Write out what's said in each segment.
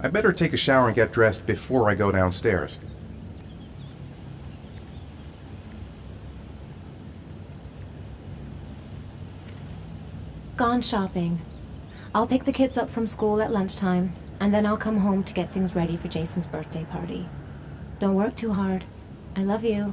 I better take a shower and get dressed before I go downstairs. Gone shopping. I'll pick the kids up from school at lunchtime, and then I'll come home to get things ready for Jason's birthday party. Don't work too hard. I love you.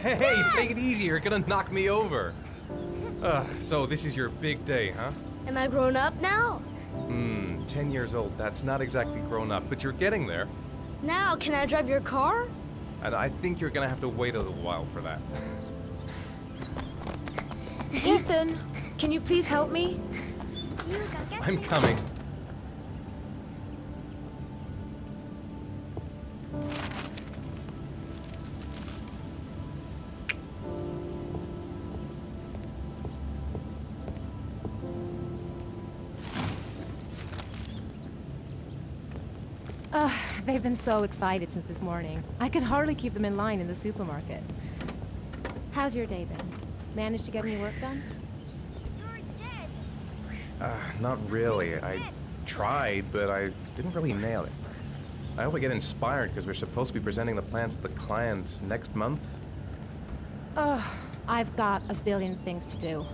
Hey, take it easy. You're gonna knock me over. So this is your big day, huh? Am I grown up now? 10 years old. That's not exactly grown up, but you're getting there. Now, can I drive your car? And I think you're gonna have to wait a little while for that. Ethan, can you please help me? I'm coming. They've been so excited since this morning. I could hardly keep them in line in the supermarket. How's your day been? Managed to get any work done? Not really. I tried, but I didn't really nail it. I hope I get inspired because we're supposed to be presenting the plans to the client next month. Ugh, I've got a billion things to do.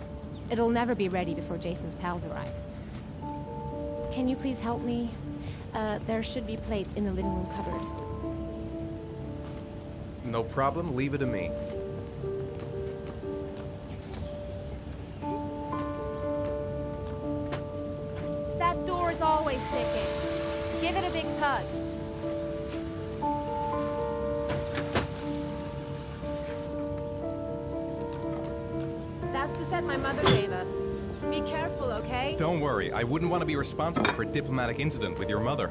It'll never be ready before Jason's pals arrive. Can you please help me? There should be plates in the living room cupboard. No problem, leave it to me. That door is always sticking. Give it a big tug. That's the set my mother gave us. Be careful, okay? Don't worry, I wouldn't want to be responsible for a diplomatic incident with your mother.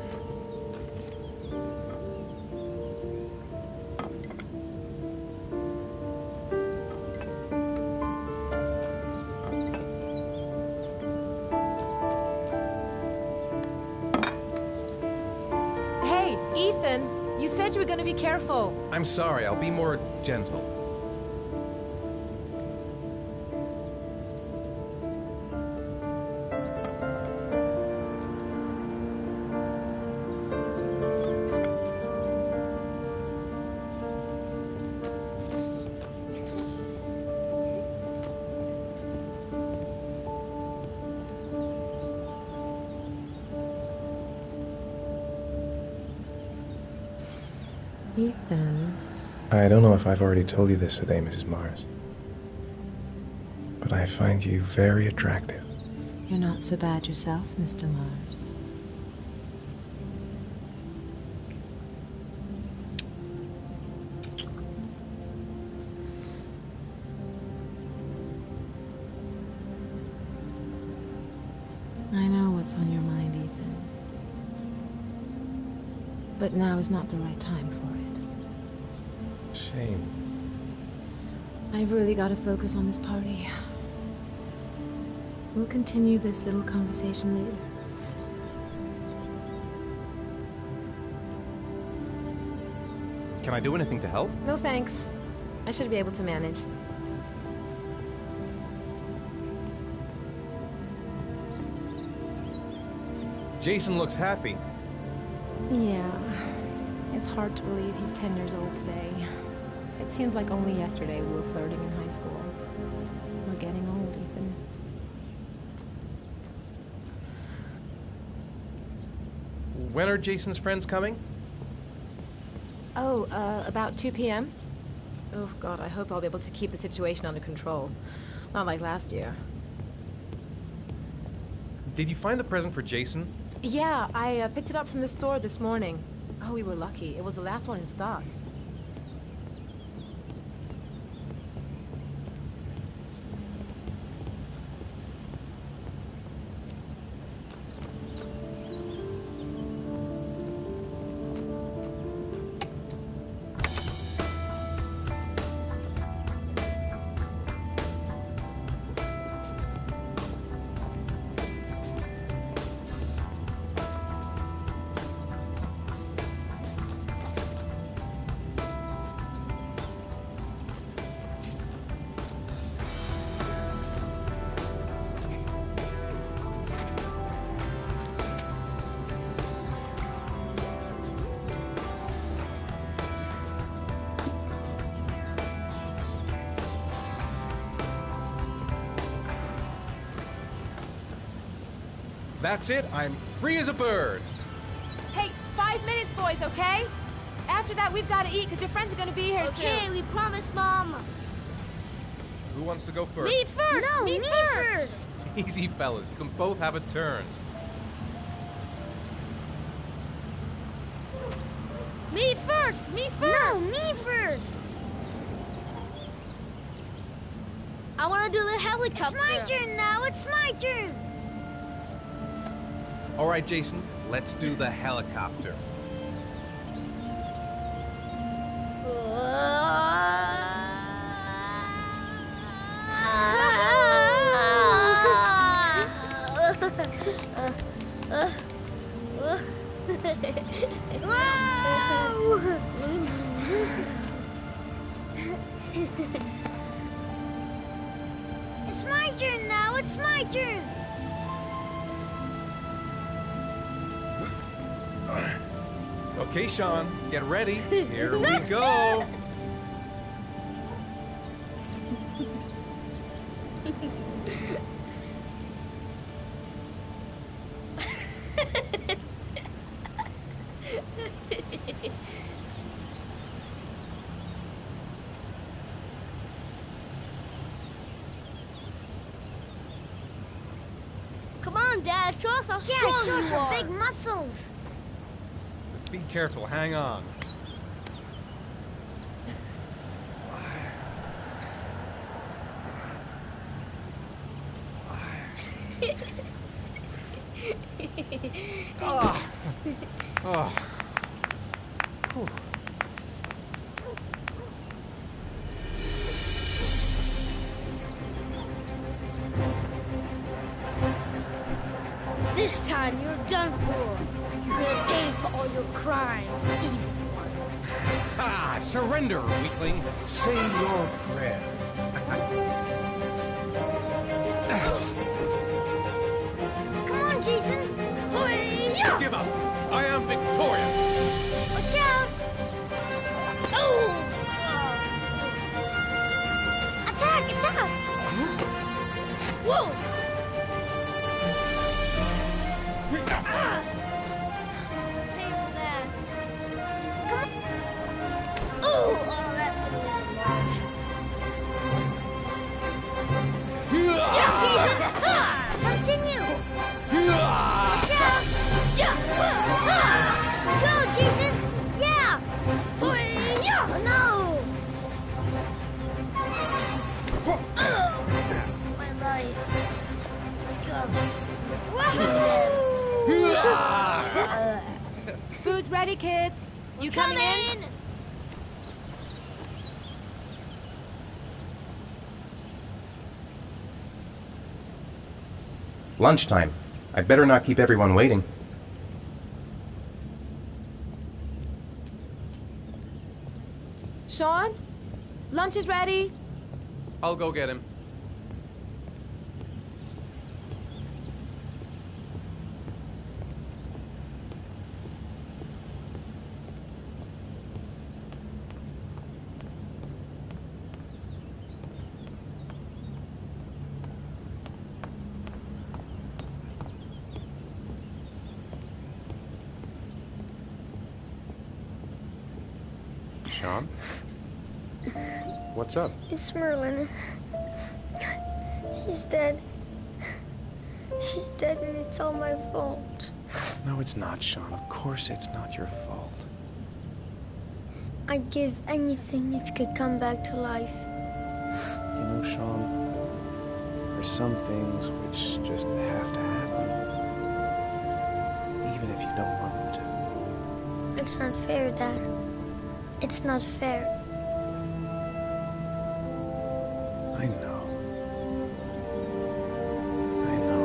Hey, Ethan, you said you were going to be careful. I'm sorry, I'll be more gentle. Ethan. I don't know if I've already told you this today, Mrs. Mars, but I find you very attractive. You're not so bad yourself, Mr. Mars. I know what's on your mind, Ethan. But now is not the right time for it. Shame. I've really got to focus on this party. We'll continue this little conversation later. Can I do anything to help? No thanks. I should be able to manage. Jason looks happy. Yeah. It's hard to believe he's 10 years old today. It seems like only yesterday we were flirting in high school. We're getting old, Ethan. When are Jason's friends coming? Oh, about 2 p.m.? Oh, God, I hope I'll be able to keep the situation under control. Not like last year. Did you find the present for Jason? Yeah, I picked it up from the store this morning. Oh, we were lucky. It was the last one in stock. That's it, I'm free as a bird. Hey, 5 minutes, boys, okay? After that, we've got to eat because your friends are going to be here soon. Okay, we promise, Mom. Who wants to go first? Me first! No, me me first! Easy, fellas. You can both have a turn. Me first! Me first! No, me first. I want to do the helicopter. It's my turn now. It's my turn. All right, Jason, let's do the helicopter. It's my turn now. It's my turn. Okay, Sean, get ready. Here we go. Come on, Dad. Show us how Yeah, strong show you some are. big muscles. Be careful, hang on. Oh. Oh. Whew. This time you're done for. You're gonna pay for all your crimes, evil one. Ah, surrender, weakling. Say your prayer. Come on, Jason. Hoi-ya! Give up. I am victorious. Watch out. Oh! Attack, attack. Whoa! Ah! Pay for that. Oh, that's gonna be a lot. Yeah, Jason! Ah! Continue. Ah! Watch out. Yeah! Ah! Go, Jason. Yeah. Hoi-ya! Oh, no. My life. Scum. Woohoo. Food's ready, kids. You coming in? Lunchtime. I'd better not keep everyone waiting. Sean? Lunch is ready. I'll go get him. Sean? What's up? It's Merlin. He's dead. He's dead and it's all my fault. No, it's not, Sean. Of course it's not your fault. I'd give anything if you could come back to life. You know, Sean, there's some things which just have to happen. Even if you don't want them to. It's not fair, Dad. It's not fair. I know. I know.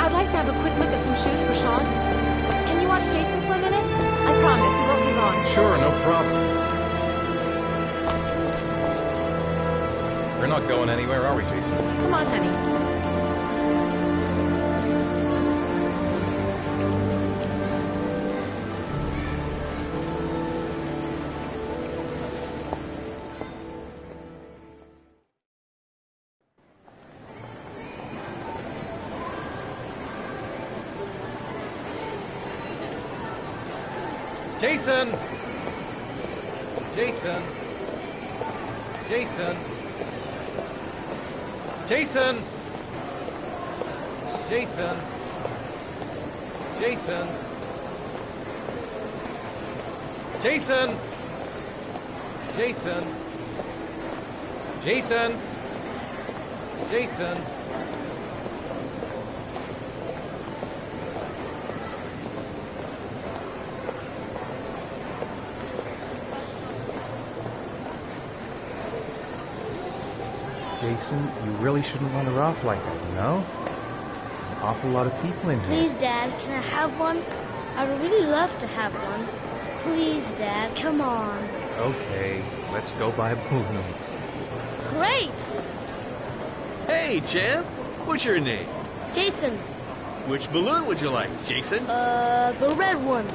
I'd like to have a quick look at some shoes for Sean. Can you watch Jason for a minute? I promise, he won't be long. Sure, no problem. We're not going anywhere, are we, Jason? Come on, honey. Jason! Jason! Jason! Jason! Jason! Jason! Jason! Jason! Jason! Jason! Jason, you really shouldn't wander off like that, you know? There's an awful lot of people in here. Please, Dad, can I have one? I would really love to have one. Please, Dad, come on. Okay, let's go buy a balloon. Great! Hey, champ. What's your name? Jason, Which balloon would you like, Jason? the red one.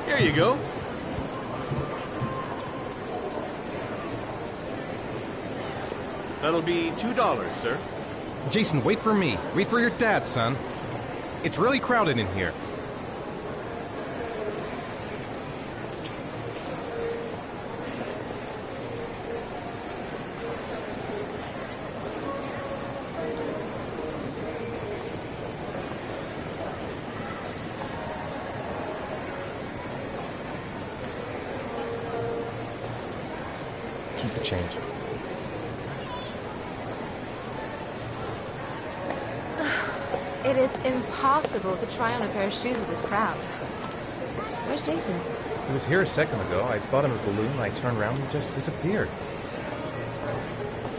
Here you go. That'll be $2, sir. Jason, wait for me. Wait for your dad, son. It's really crowded in here. Keep the change. It is impossible to try on a pair of shoes with this crowd. Where's Jason? He was here a second ago. I bought him a balloon, I turned around and he just disappeared.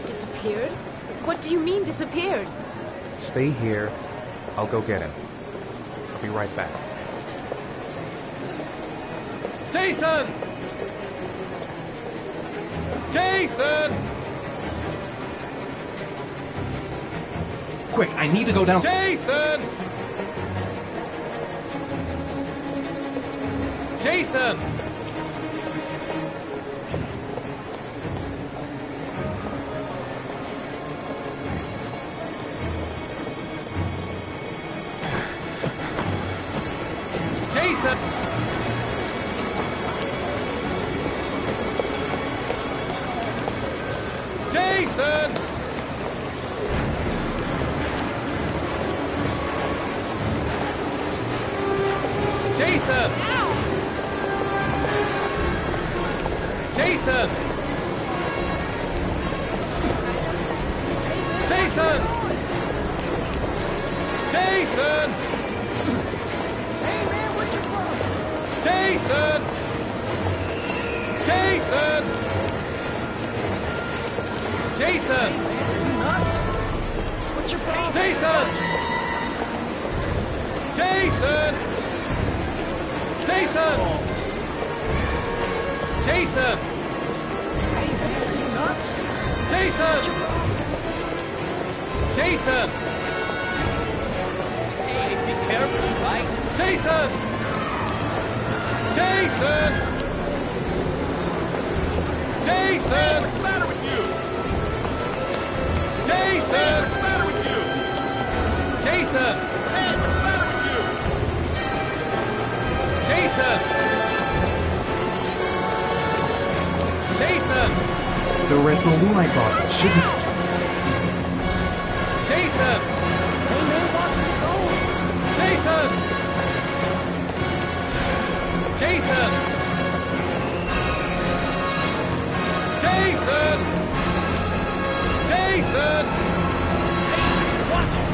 Disappeared? What do you mean disappeared? Stay here. I'll go get him. I'll be right back. Jason! Jason! Quick, I need to go down. Jason! Jason! Jason! Jason! Jason! Jason! Jason! Jason! Hey man, where'd you go? Jason! Jason! Jason! Are you nuts? What's your problem? Jason! Jason! Jason! Jason! Hey, man, are you nuts? Jason! Jason! Hey, be careful, right? Jason! Jason! Jason! Hey, what's the matter with you? Jason! Hey, what's the matter with you? Jason! Hey, what's the matter with you? Jason! Jason! The red balloon I bought. Shouldn't... Jason! Hey man, watch me go! Jason! Jason! Jason! Jason! Hey, watch it!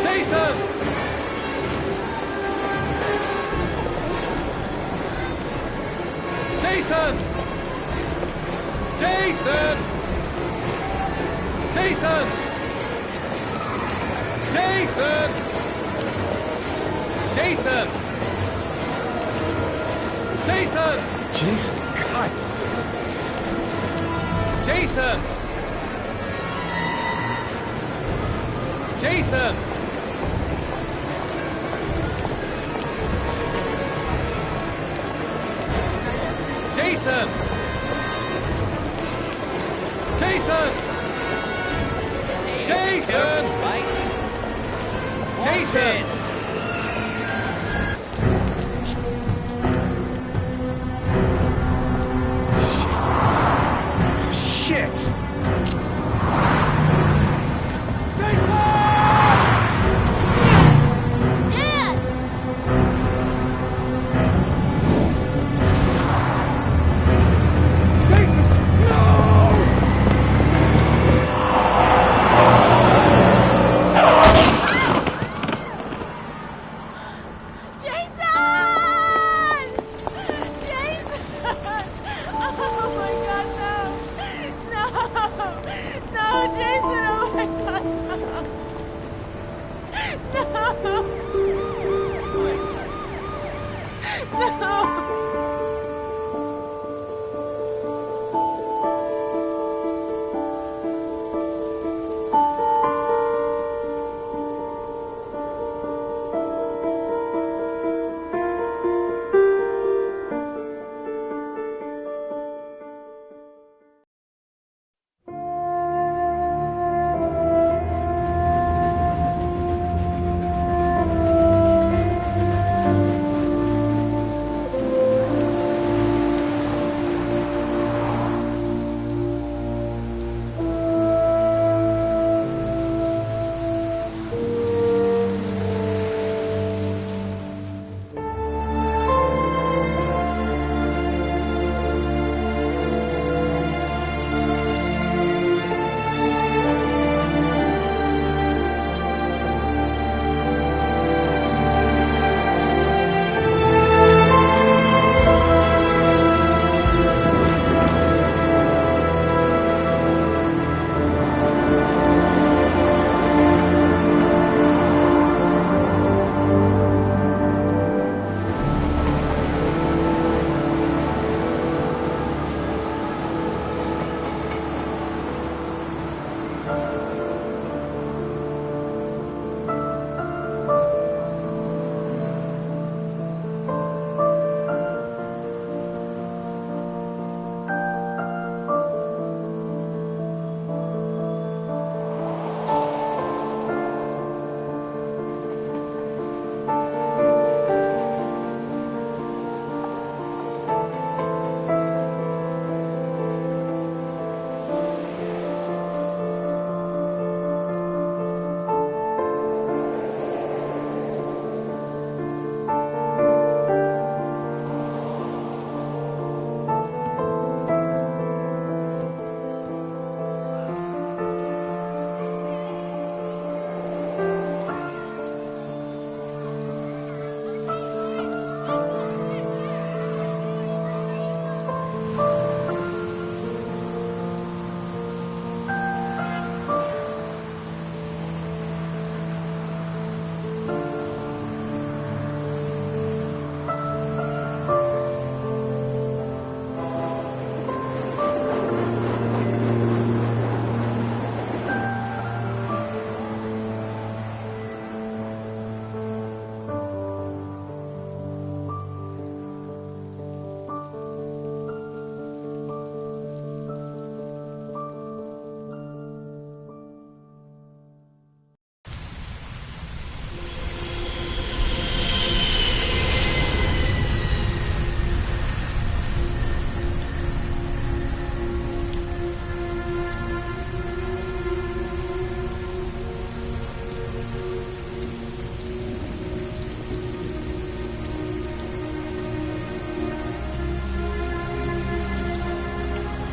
Jason! Jason! Jason! Jason! Jason! Jason! Jason! Jason, God. Jason! Jason! Jason! Jason! Jason! Jason! Shit!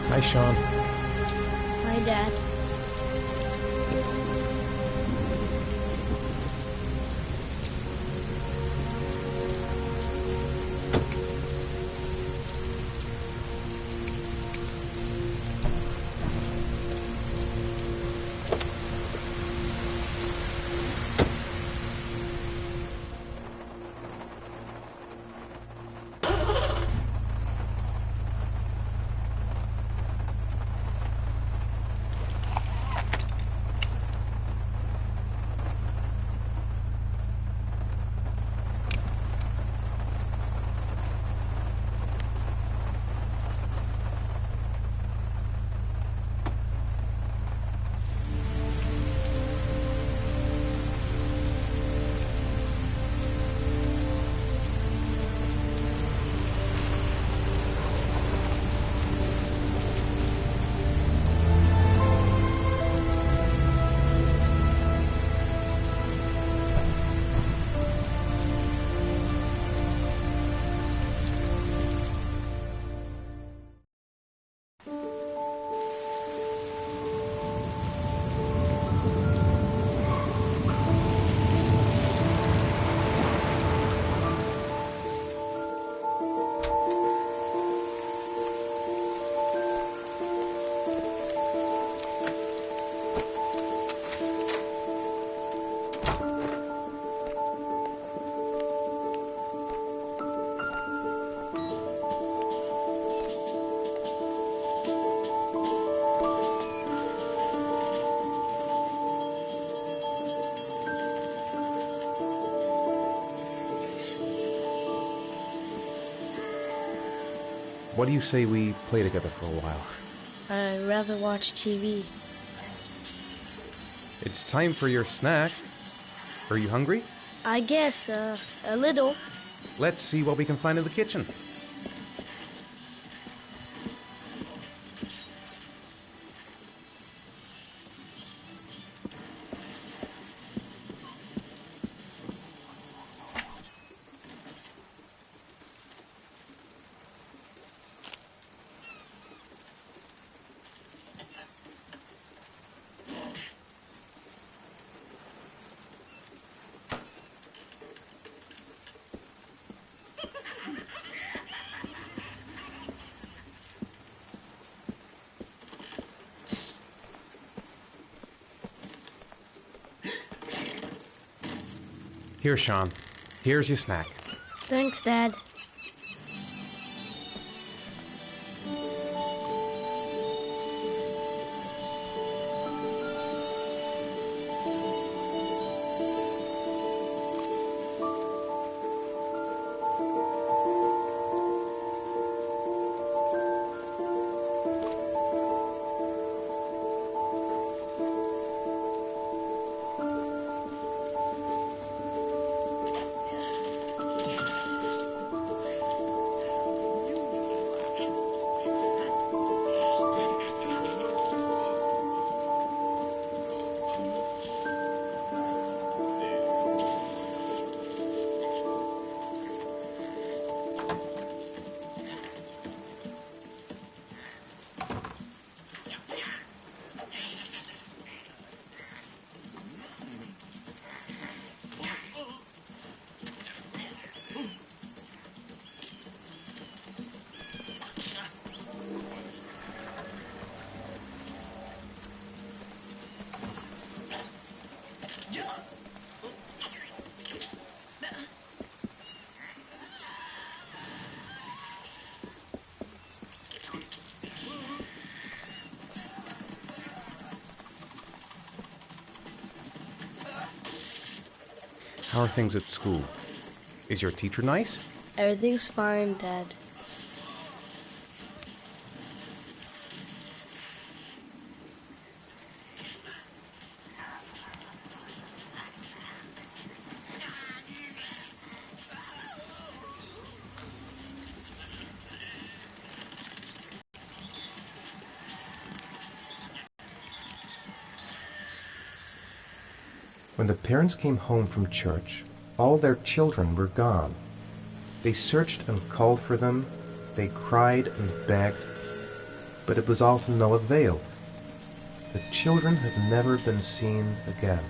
Hi, Sean. Hi, Dad. What do you say we play together for a while? I'd rather watch TV. It's time for your snack. Are you hungry? I guess, a little. Let's see what we can find in the kitchen. Here, Sean. Here's your snack. Thanks, Dad. How are things at school? Is your teacher nice? Everything's fine, Dad. When the parents came home from church, all their children were gone. They searched and called for them, they cried and begged, but it was all to no avail. The children have never been seen again.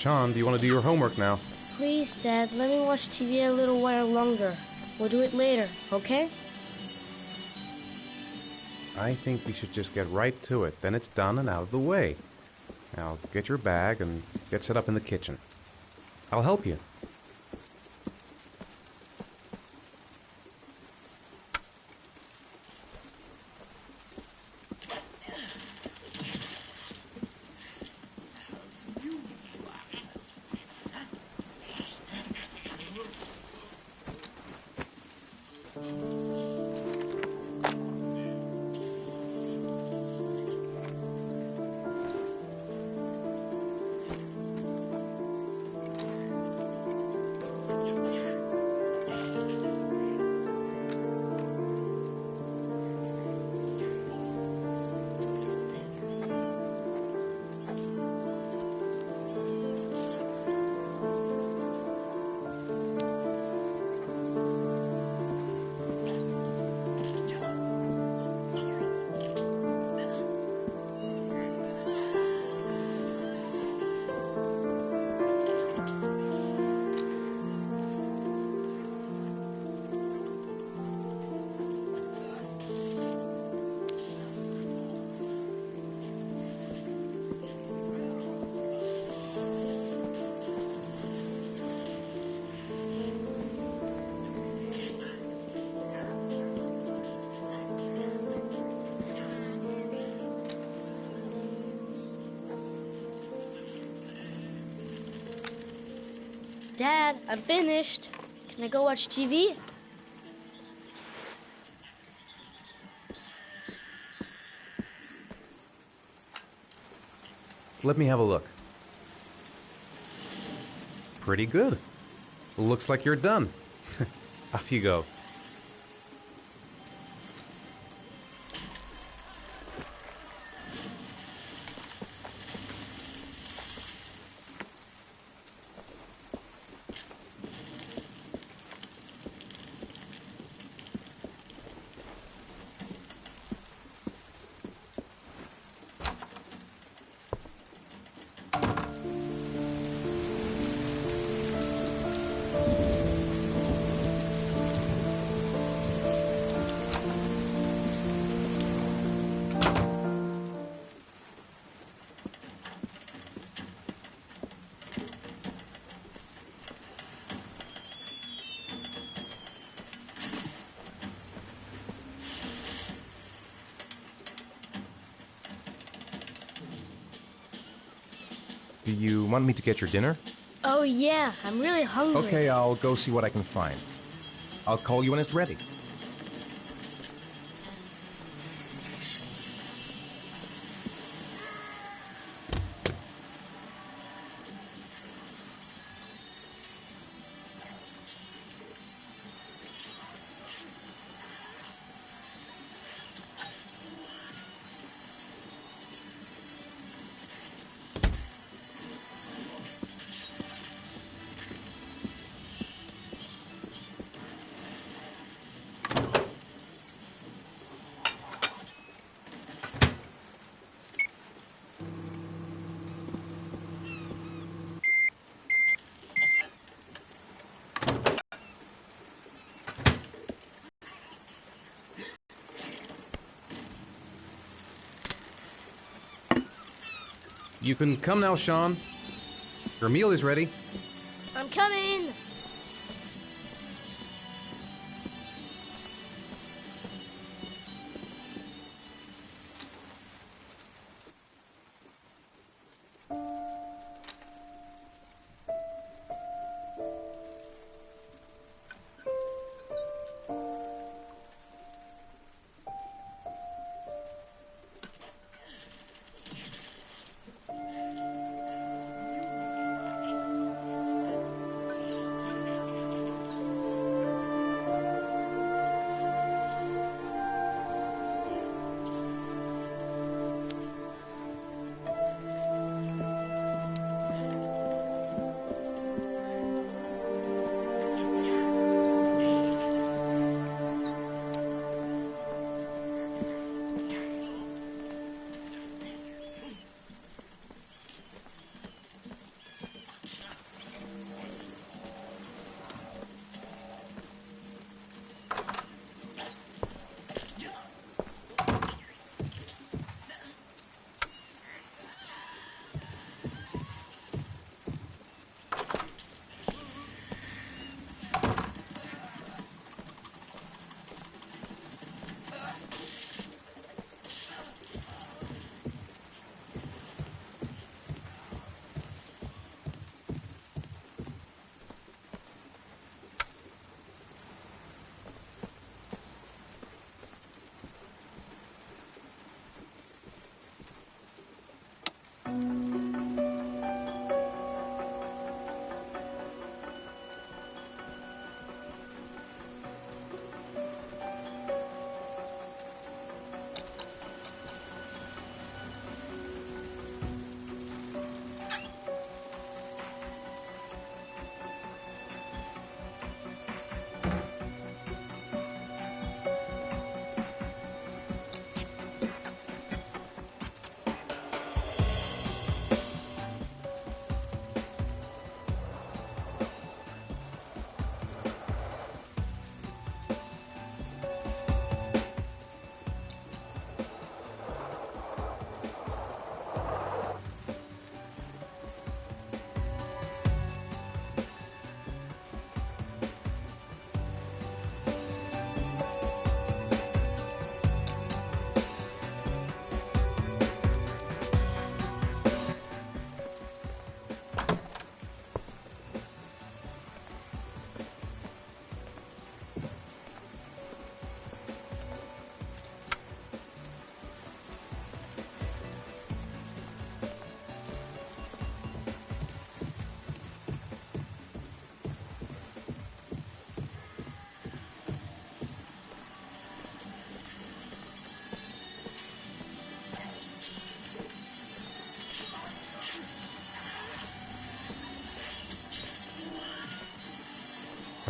Sean, do you want to do your homework now? Please, Dad, let me watch TV a little while longer. We'll do it later, okay? I think we should just get right to it. Then it's done and out of the way. Now, get your bag and get set up in the kitchen. I'll help you. Dad, I'm finished. Can I go watch TV? Let me have a look. Pretty good. Looks like you're done. Off you go. Do you want me to get your dinner? Oh yeah, I'm really hungry. Okay, I'll go see what I can find. I'll call you when it's ready. You can come now, Sean. Your meal is ready. I'm coming.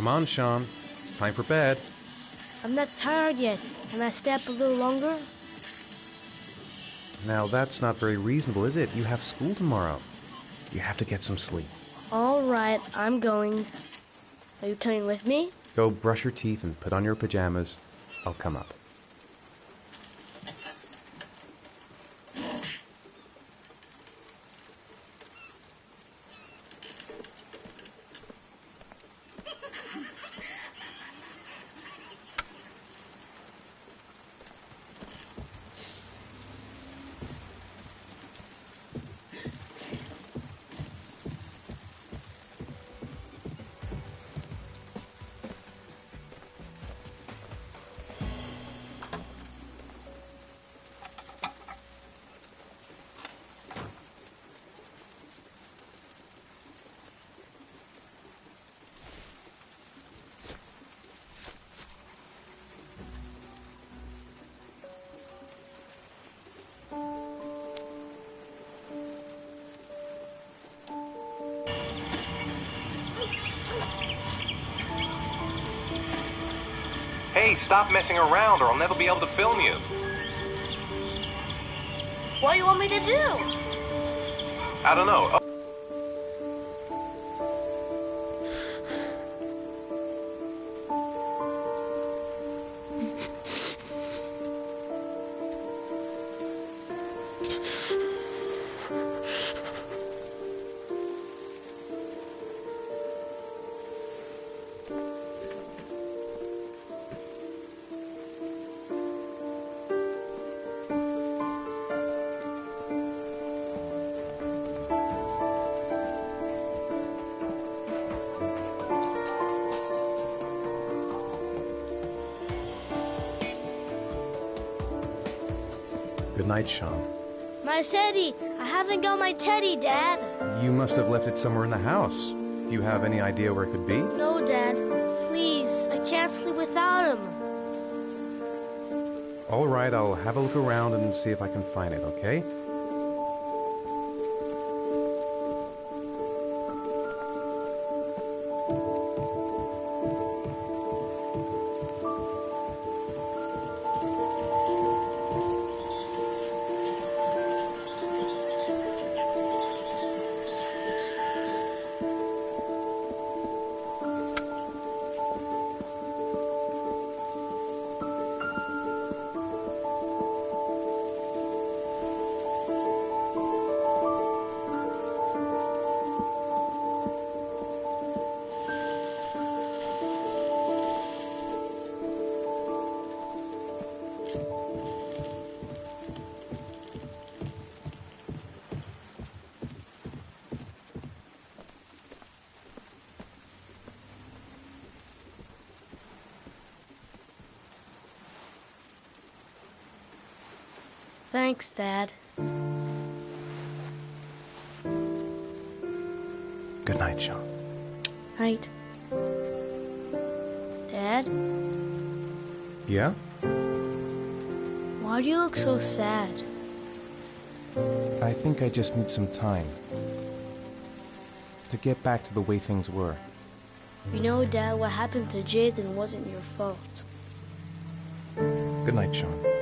Come on, Sean. It's time for bed. I'm not tired yet. Can I stay up a little longer? Now, that's not very reasonable, is it? You have school tomorrow. You have to get some sleep. All right, I'm going. Are you coming with me? Go brush your teeth and put on your pajamas. I'll come up. Hey, stop messing around or I'll never be able to film you. What do you want me to do? I don't know. Good night, Sean. My teddy! I haven't got my teddy, Dad! You must have left it somewhere in the house. Do you have any idea where it could be? No, Dad. Please, I can't sleep without him. All right, I'll have a look around and see if I can find it, okay? Thanks, Dad. Good night, Sean. Night. Dad, Yeah? why do you look so sad? I think I just need some time to get back to the way things were. You know, Dad, what happened to Jason wasn't your fault. Good night, Sean.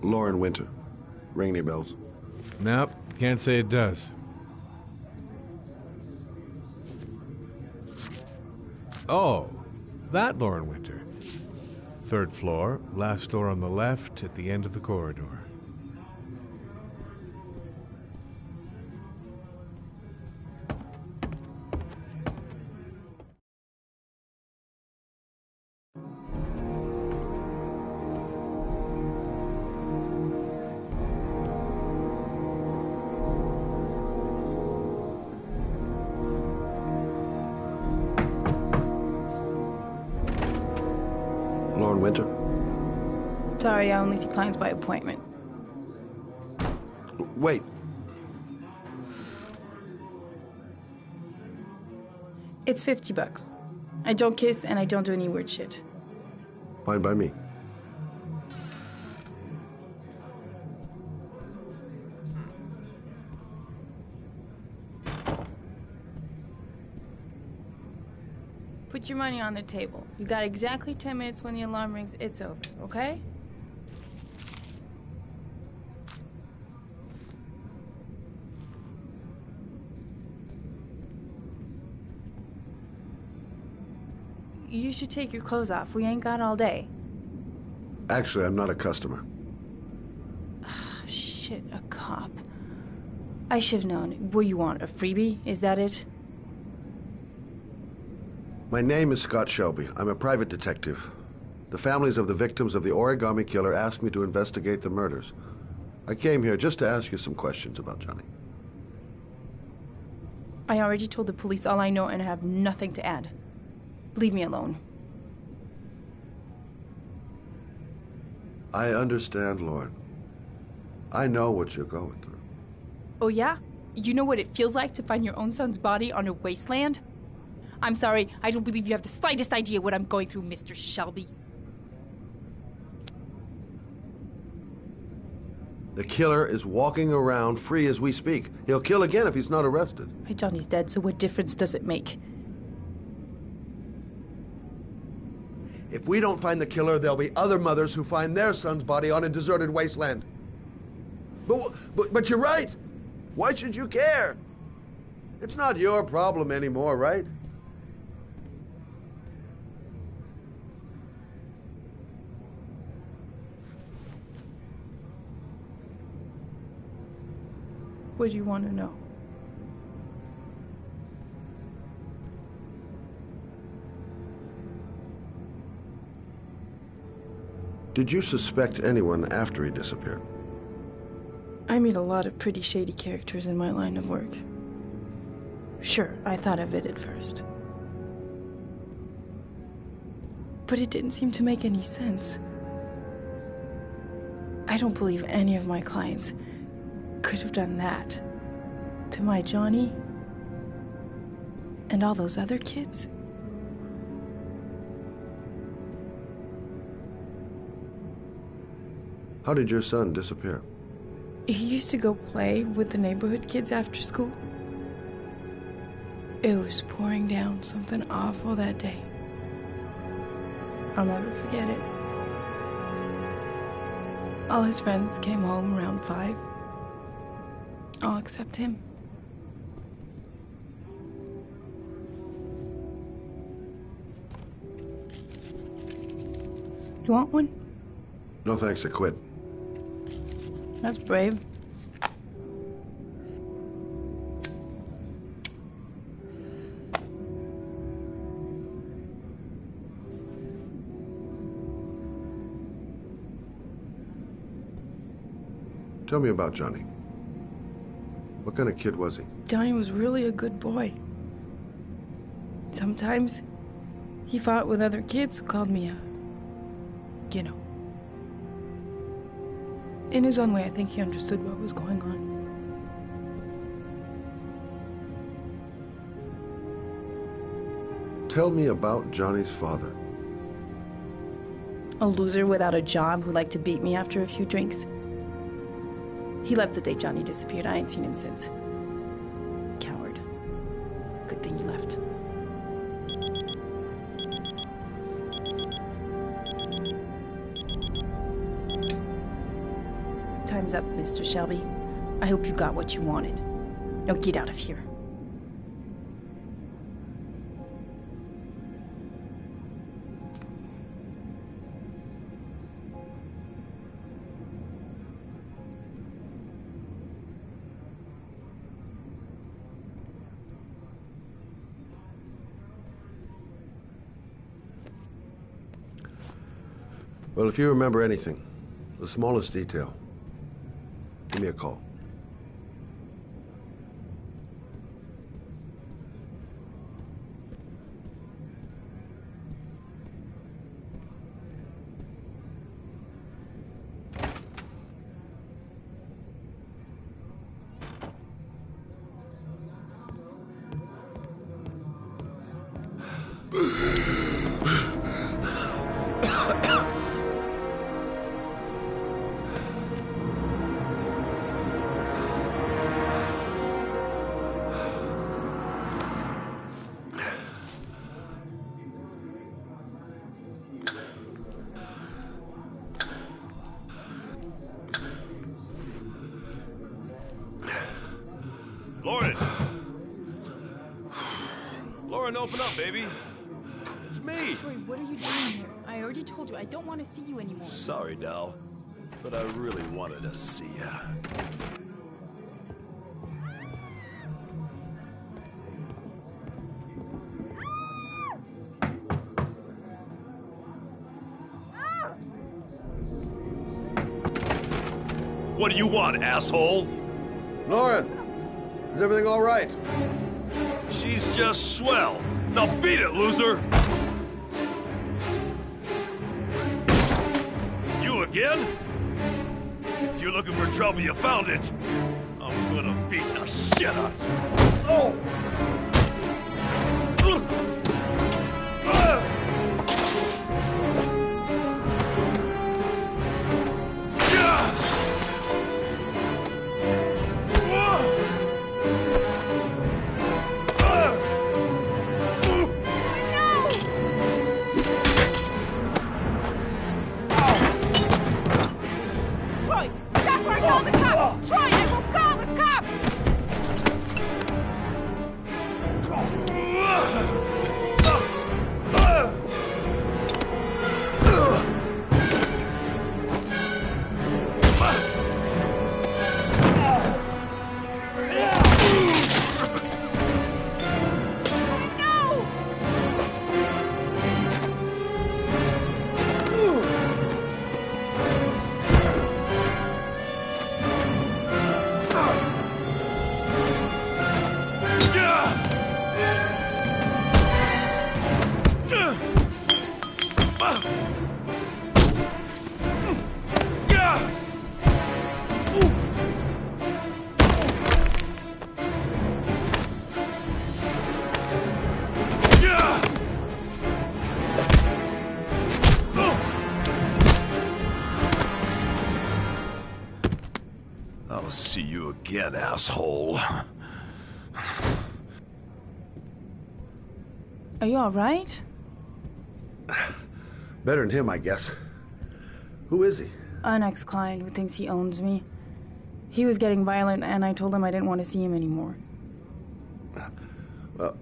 Lauren Winter. Ring any bells? Nope, can't say it does. Oh, that Lauren Winter. 3rd floor, last door on the left at the end of the corridor. Lauren Winter? Sorry, I only see clients by appointment. Wait. It's $50. I don't kiss and I don't do any weird shit. Fine by me. Put your money on the table. You got exactly 10 minutes. When the alarm rings, it's over, okay? You should take your clothes off. We ain't got all day. Actually, I'm not a customer. Shit, a cop. I should've known. What do you want, a freebie? Is that it? My name is Scott Shelby. I'm a private detective. The families of the victims of the origami killer asked me to investigate the murders. I came here just to ask you some questions about Johnny. I already told the police all I know and have nothing to add. Leave me alone. I understand, Lauren. I know what you're going through. Oh yeah? You know what it feels like to find your own son's body on a wasteland? I'm sorry, I don't believe you have the slightest idea what I'm going through, Mr. Shelby. The killer is walking around free as we speak. He'll kill again if he's not arrested. My Johnny's dead, so what difference does it make? If we don't find the killer, there'll be other mothers who find their son's body on a deserted wasteland. But you're right. Why should you care? It's not your problem anymore, right? What do you want to know? Did you suspect anyone after he disappeared? I meet a lot of pretty shady characters in my line of work. Sure, I thought of it at first. But it didn't seem to make any sense. I don't believe any of my clients could have done that to my Johnny and all those other kids. How did your son disappear? He used to go play with the neighborhood kids after school. It was pouring down something awful that day. I'll never forget it. All his friends came home around 5. All except him. You want one? No thanks, I quit. That's brave. Tell me about Johnny. What kind of kid was he? Johnny was really a good boy. Sometimes he fought with other kids who called me you know. In his own way, I think he understood what was going on. Tell me about Johnny's father. A loser without a job who liked to beat me after a few drinks. He left the day Johnny disappeared. I ain't seen him since. Coward. Good thing he left. Time's up, Mr. Shelby. I hope you got what you wanted. Now get out of here. Well, if you remember anything, the smallest detail, give me a call. Lauren! Lauren, open up, baby. It's me. Troy, what are you doing here? I already told you, I don't want to see you anymore. Sorry, Dal, but I really wanted to see ya. What do you want, asshole? Lauren, is everything all right? She's just swell. Now beat it, loser! You again? If you're looking for trouble, you found it. I'm gonna beat the shit out of you. Oh! I'll see you again, asshole. Are you alright? Better than him, I guess. Who is he? An ex-client who thinks he owns me. He was getting violent, and I told him I didn't want to see him anymore. Well,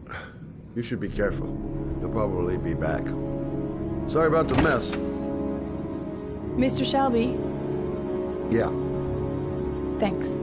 you should be careful. He'll probably be back. Sorry about the mess. Mr. Shelby, Yeah. thanks.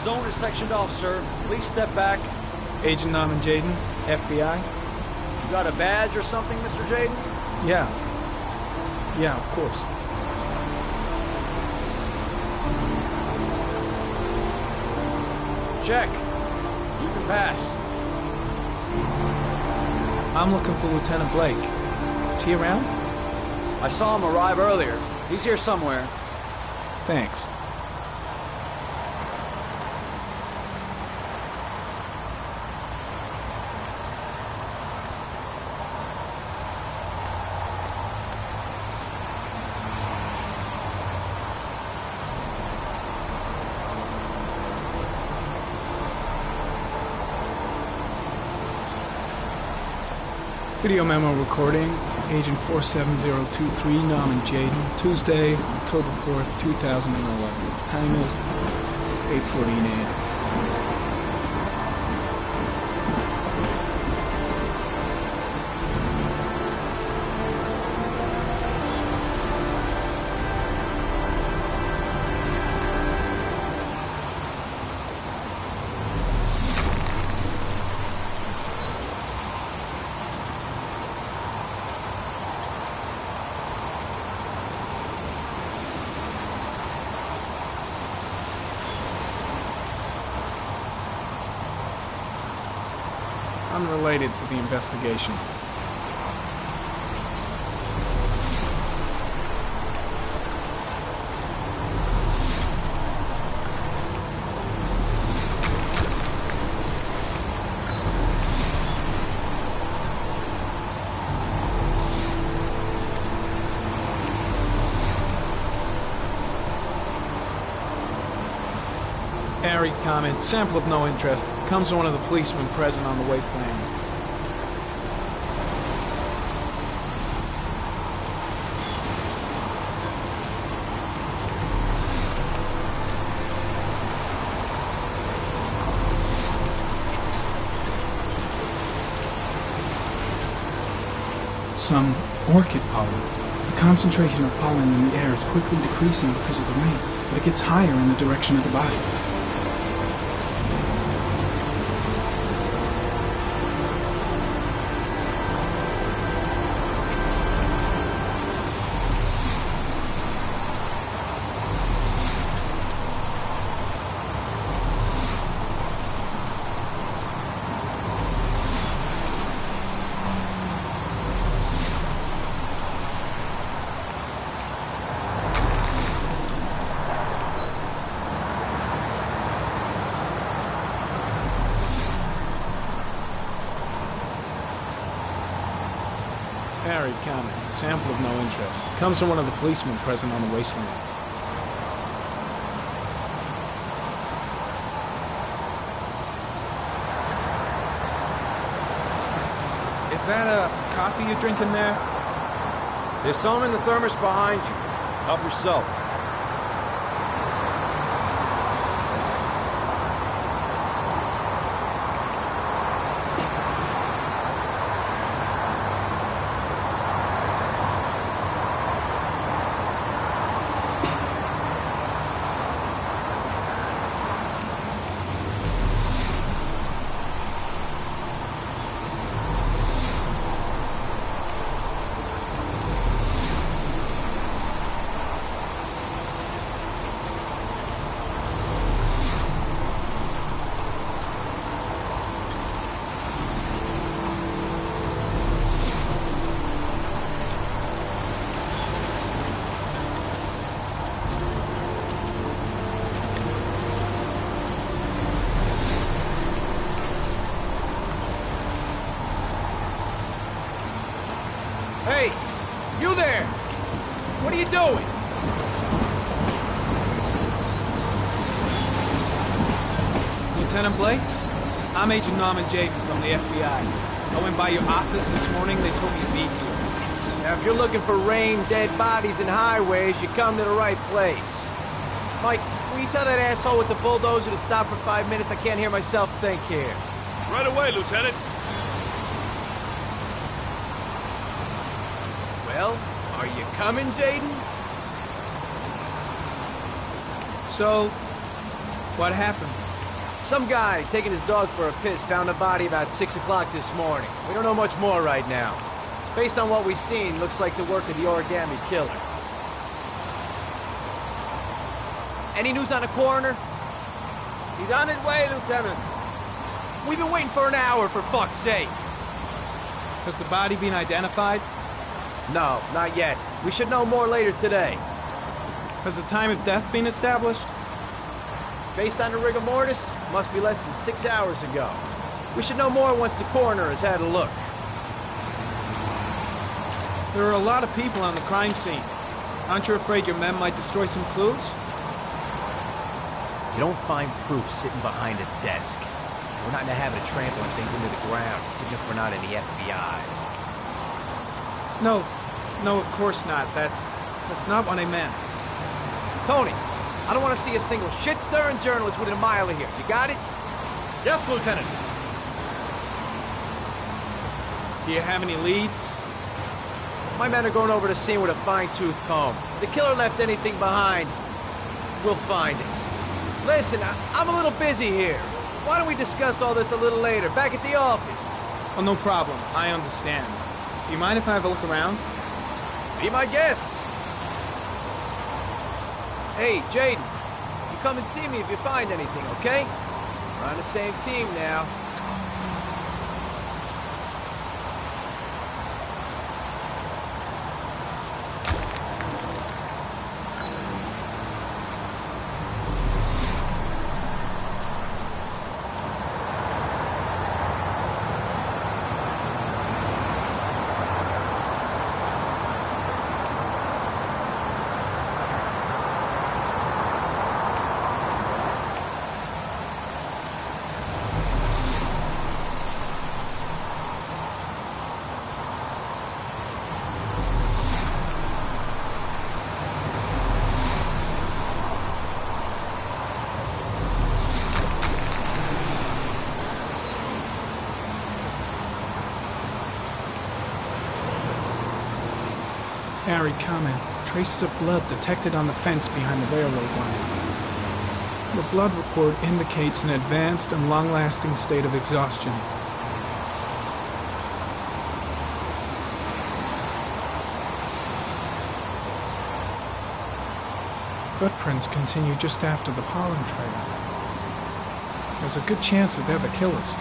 zone is sectioned off, sir. Please step back. Agent Norman Jaden, FBI. You got a badge or something, Mr. Jaden? Yeah. Yeah, of course. Check. You can pass. I'm looking for Lieutenant Blake. Is he around? I saw him arrive earlier. He's here somewhere. Thanks. Video memo recording, Agent 47023, Norman Jaden, Tuesday, October 4th, 2011. Time is 8:14 a.m. Unrelated to the investigation. Airy comment, sample of no interest. Comes from one of the policemen present on the wasteland. Some orchid pollen. The concentration of pollen in the air is quickly decreasing because of the rain, but it gets higher in the direction of the body. Airy comment, sample of no interest. Comes from one of the policemen present on the wasteland. Is that a coffee you're drinking there? There's some in the thermos behind you. Help yourself. Hey, you there! What are you doing? Lieutenant Blake? I'm Agent Norman Jaden from the FBI. I went by your office this morning, they told me to meet you. Now, if you're looking for rain, dead bodies, and highways, you come to the right place. Mike, will you tell that asshole with the bulldozer to stop for 5 minutes? I can't hear myself think here. Right away, Lieutenant. Well, are you coming, Jaden? So, what happened? Some guy taking his dog for a piss found a body about 6 o'clock this morning. We don't know much more right now. Based on what we've seen, looks like the work of the origami killer. Any news on the coroner? He's on his way, Lieutenant. We've been waiting for an hour, for fuck's sake. Has the body been identified? No, not yet. We should know more later today. Has the time of death been established? Based on the rigor mortis, must be less than 6 hours ago. We should know more once the coroner has had a look. There are a lot of people on the crime scene. Aren't you afraid your men might destroy some clues? You don't find proof sitting behind a desk. We're not in the habit of trampling things into the ground, even if we're not in the FBI. No, of course not. That's not what I meant. Tony, I don't want to see a single shit-stirring journalist within a mile of here. You got it? Yes, Lieutenant. Do you have any leads? My men are going over the scene with a fine-tooth comb. If the killer left anything behind, we'll find it. Listen, I'm a little busy here. Why don't we discuss all this a little later, back at the office? Oh, no problem. I understand. Do you mind if I have a look around? Be my guest. Hey, Jaden, you come and see me if you find anything, okay? We're on the same team now. Harry, comment. Traces of blood detected on the fence behind the railroad line. The blood report indicates an advanced and long-lasting state of exhaustion. Footprints continue just after the pollen trail. There's a good chance that they're the killers.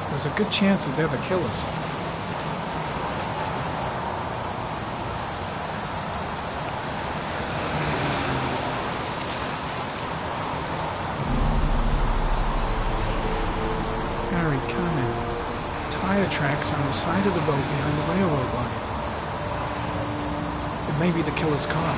There's a good chance that they're the killers. Harry, comment. Tire tracks on the side of the road behind the railroad line. It may be the killer's car.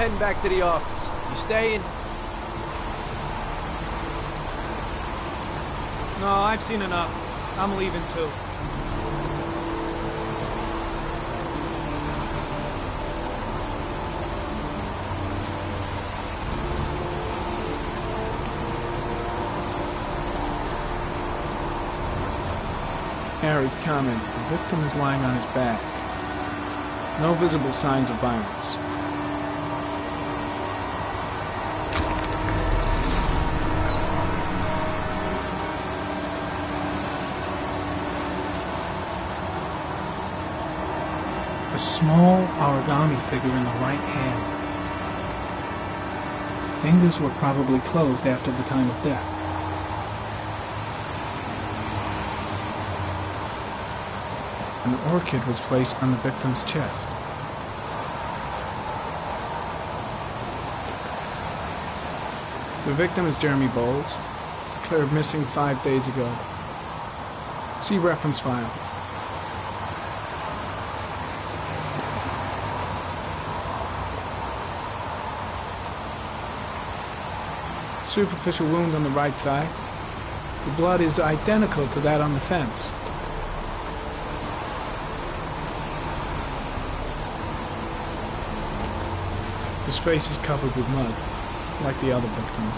heading back to the office. You staying? No, I've seen enough. I'm leaving too. Harry, comment. The victim is lying on his back. No visible signs of violence. A small origami figure in the right hand. Fingers were probably closed after the time of death. An orchid was placed on the victim's chest. The victim is Jeremy Bowles, declared missing 5 days ago. See reference file. Superficial wound on the right thigh. The blood is identical to that on the fence. His face is covered with mud, like the other victims.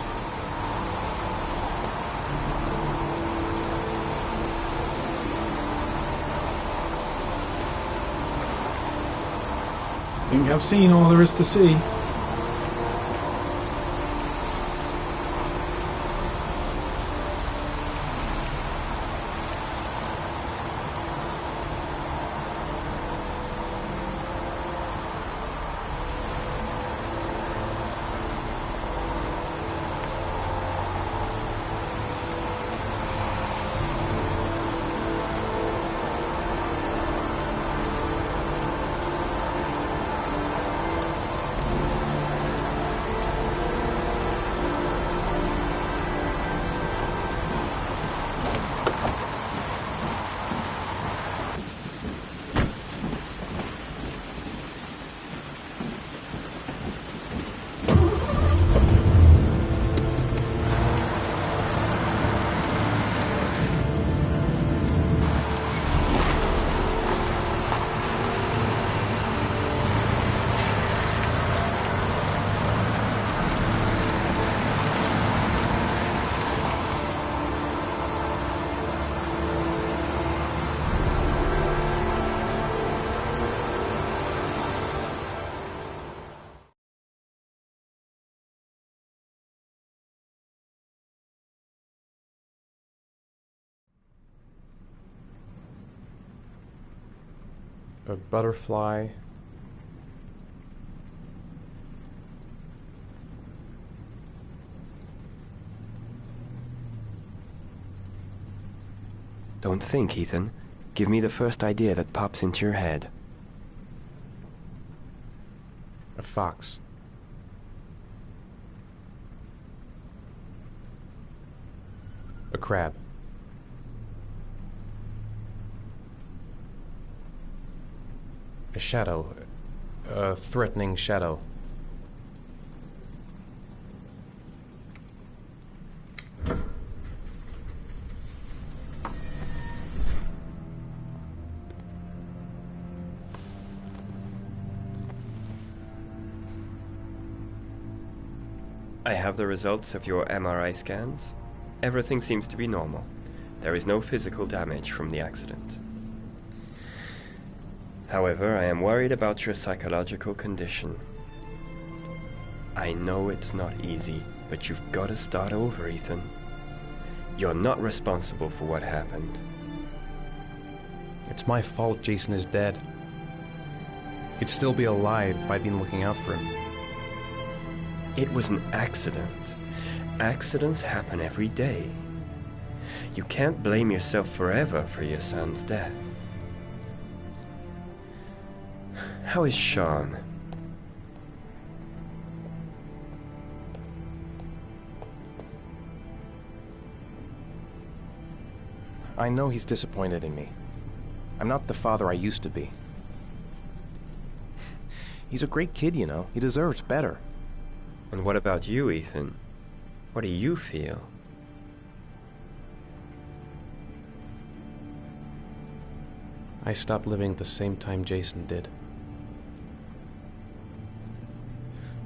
I think I've seen all there is to see. A butterfly. Don't think, Ethan. Give me the first idea that pops into your head. A fox. A crab. A shadow. A threatening shadow. I have the results of your MRI scans. Everything seems to be normal. There is no physical damage from the accident. However, I am worried about your psychological condition. I know it's not easy, but you've got to start over, Ethan. You're not responsible for what happened. It's my fault Jason is dead. He'd still be alive if I'd been looking out for him. It was an accident. Accidents happen every day. You can't blame yourself forever for your son's death. How is Sean? I know he's disappointed in me. I'm not the father I used to be. He's a great kid, you know. He deserves better. And what about you, Ethan? What do you feel? I stopped living at the same time Jason did.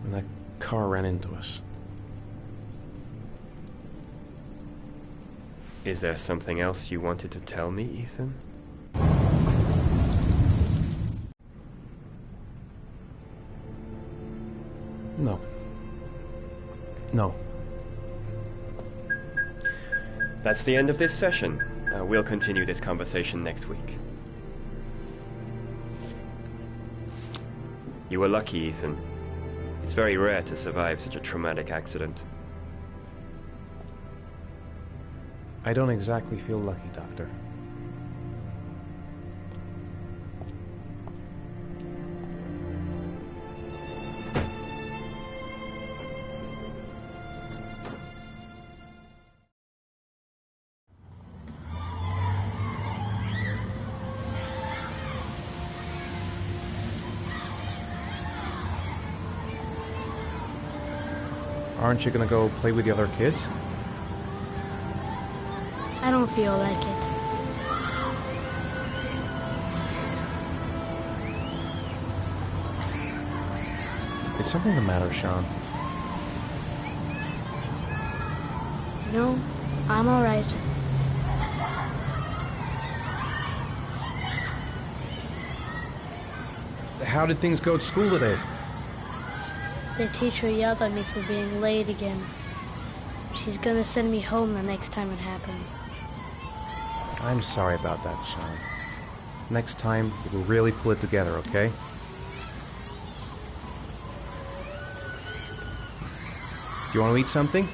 When that car ran into us. Is there something else you wanted to tell me, Ethan? No. No. That's the end of this session. We'll continue this conversation next week. You were lucky, Ethan. It's very rare to survive such a traumatic accident. I don't exactly feel lucky, Doctor. Aren't you gonna go play with the other kids? I don't feel like it. Is something the matter, Sean? No, I'm alright. How did things go at school today? The teacher yelled at me for being late again. She's gonna send me home the next time it happens. I'm sorry about that, Sean. Next time, we'll really pull it together, okay? Do you want to eat something?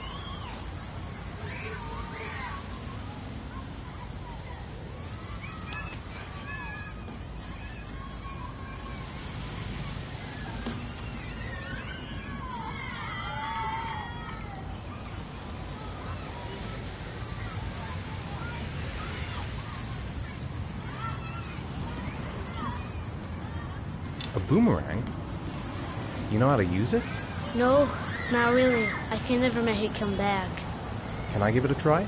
A boomerang? You know how to use it? No, not really. I can never make it come back. Can I give it a try?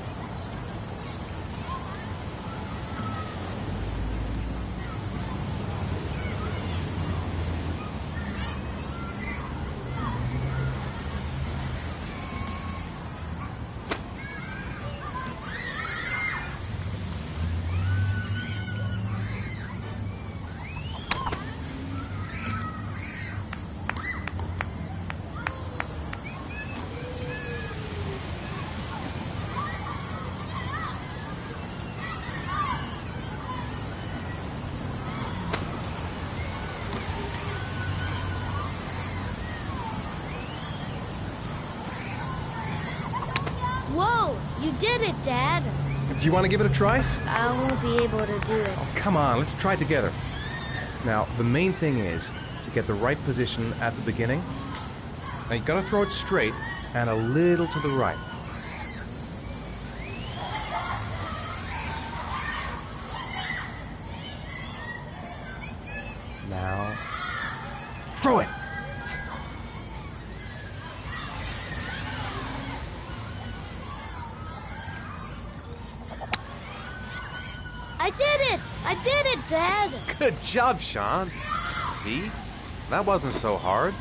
Whoa! You did it, Dad! Do you want to give it a try? I won't be able to do it. Oh, come on, let's try it together. Now, the main thing is to get the right position at the beginning. Now, you gotta throw it straight and a little to the right. Now, throw it! I did it! I did it, Dad! Good job, Sean. See? That wasn't so hard.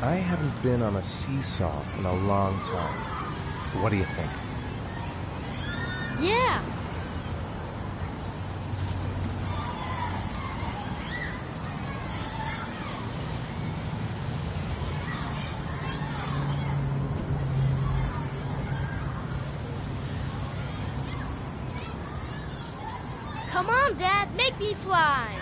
I haven't been on a seesaw in a long time. What do you think? Yeah! Come on, Dad, make me fly.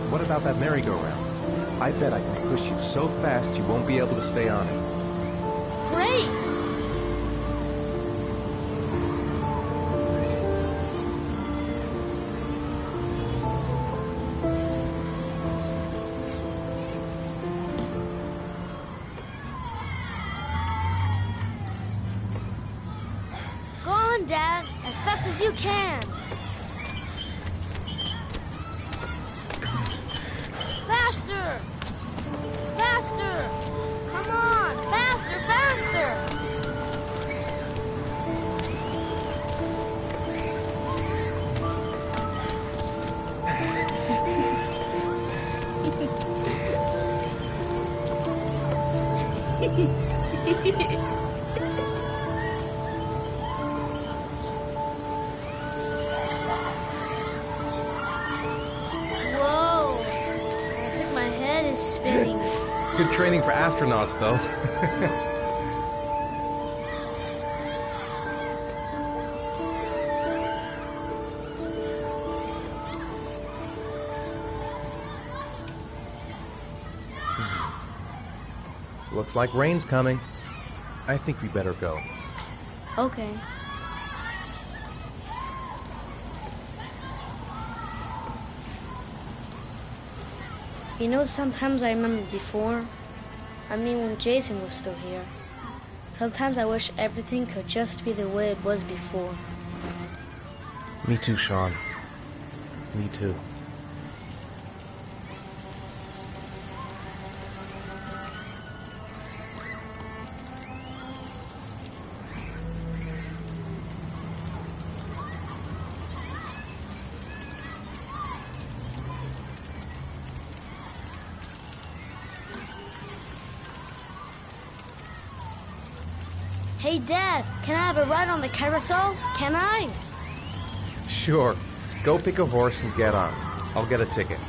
What about that merry-go-round? I bet I can push you so fast you won't be able to stay on it. Great! Go on, Dad, as fast as you can. Faster! Faster! Come on! Faster, faster! Whoa! I think my head is spinning. Good training for astronauts, though. Looks like rain's coming. I think we better go. Okay. You know, sometimes I remember before. I mean, when Jason was still here. Sometimes I wish everything could just be the way it was before. Me too, Sean. Me too. Hey, Dad, can I have a ride on the carousel? Can I? Sure. Go pick a horse and get on. I'll get a ticket.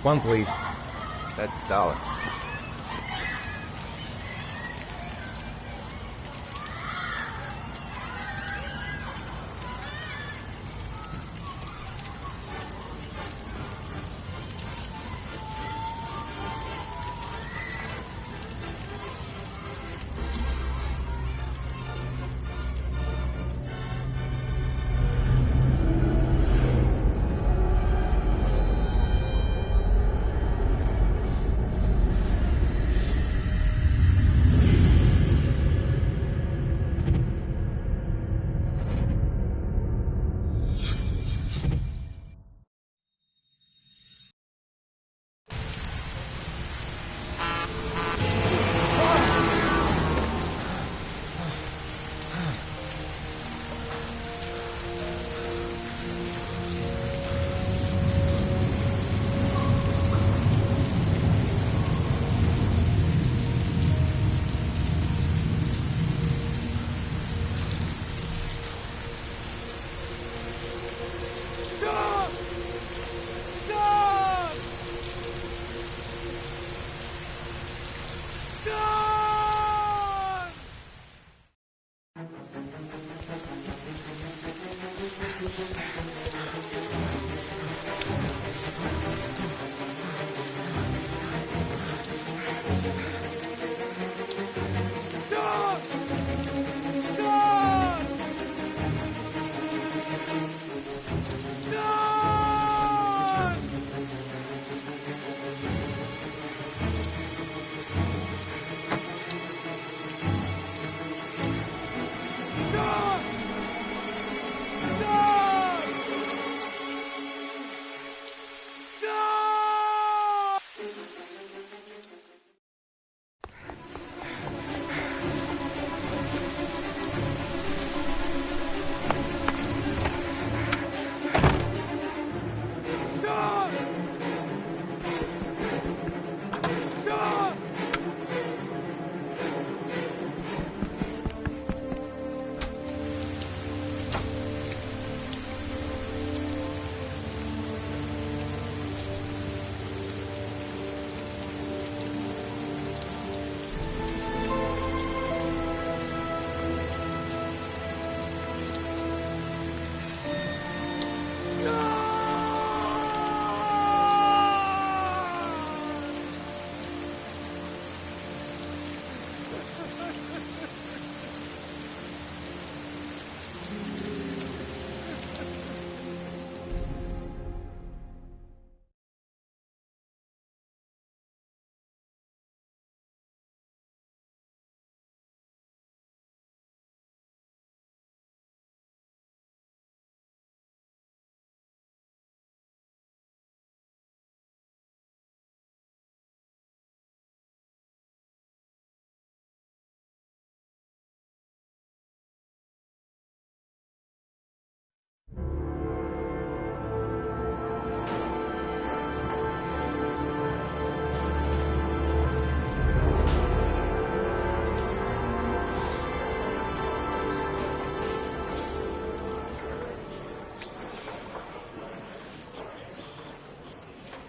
One, please. That's $1.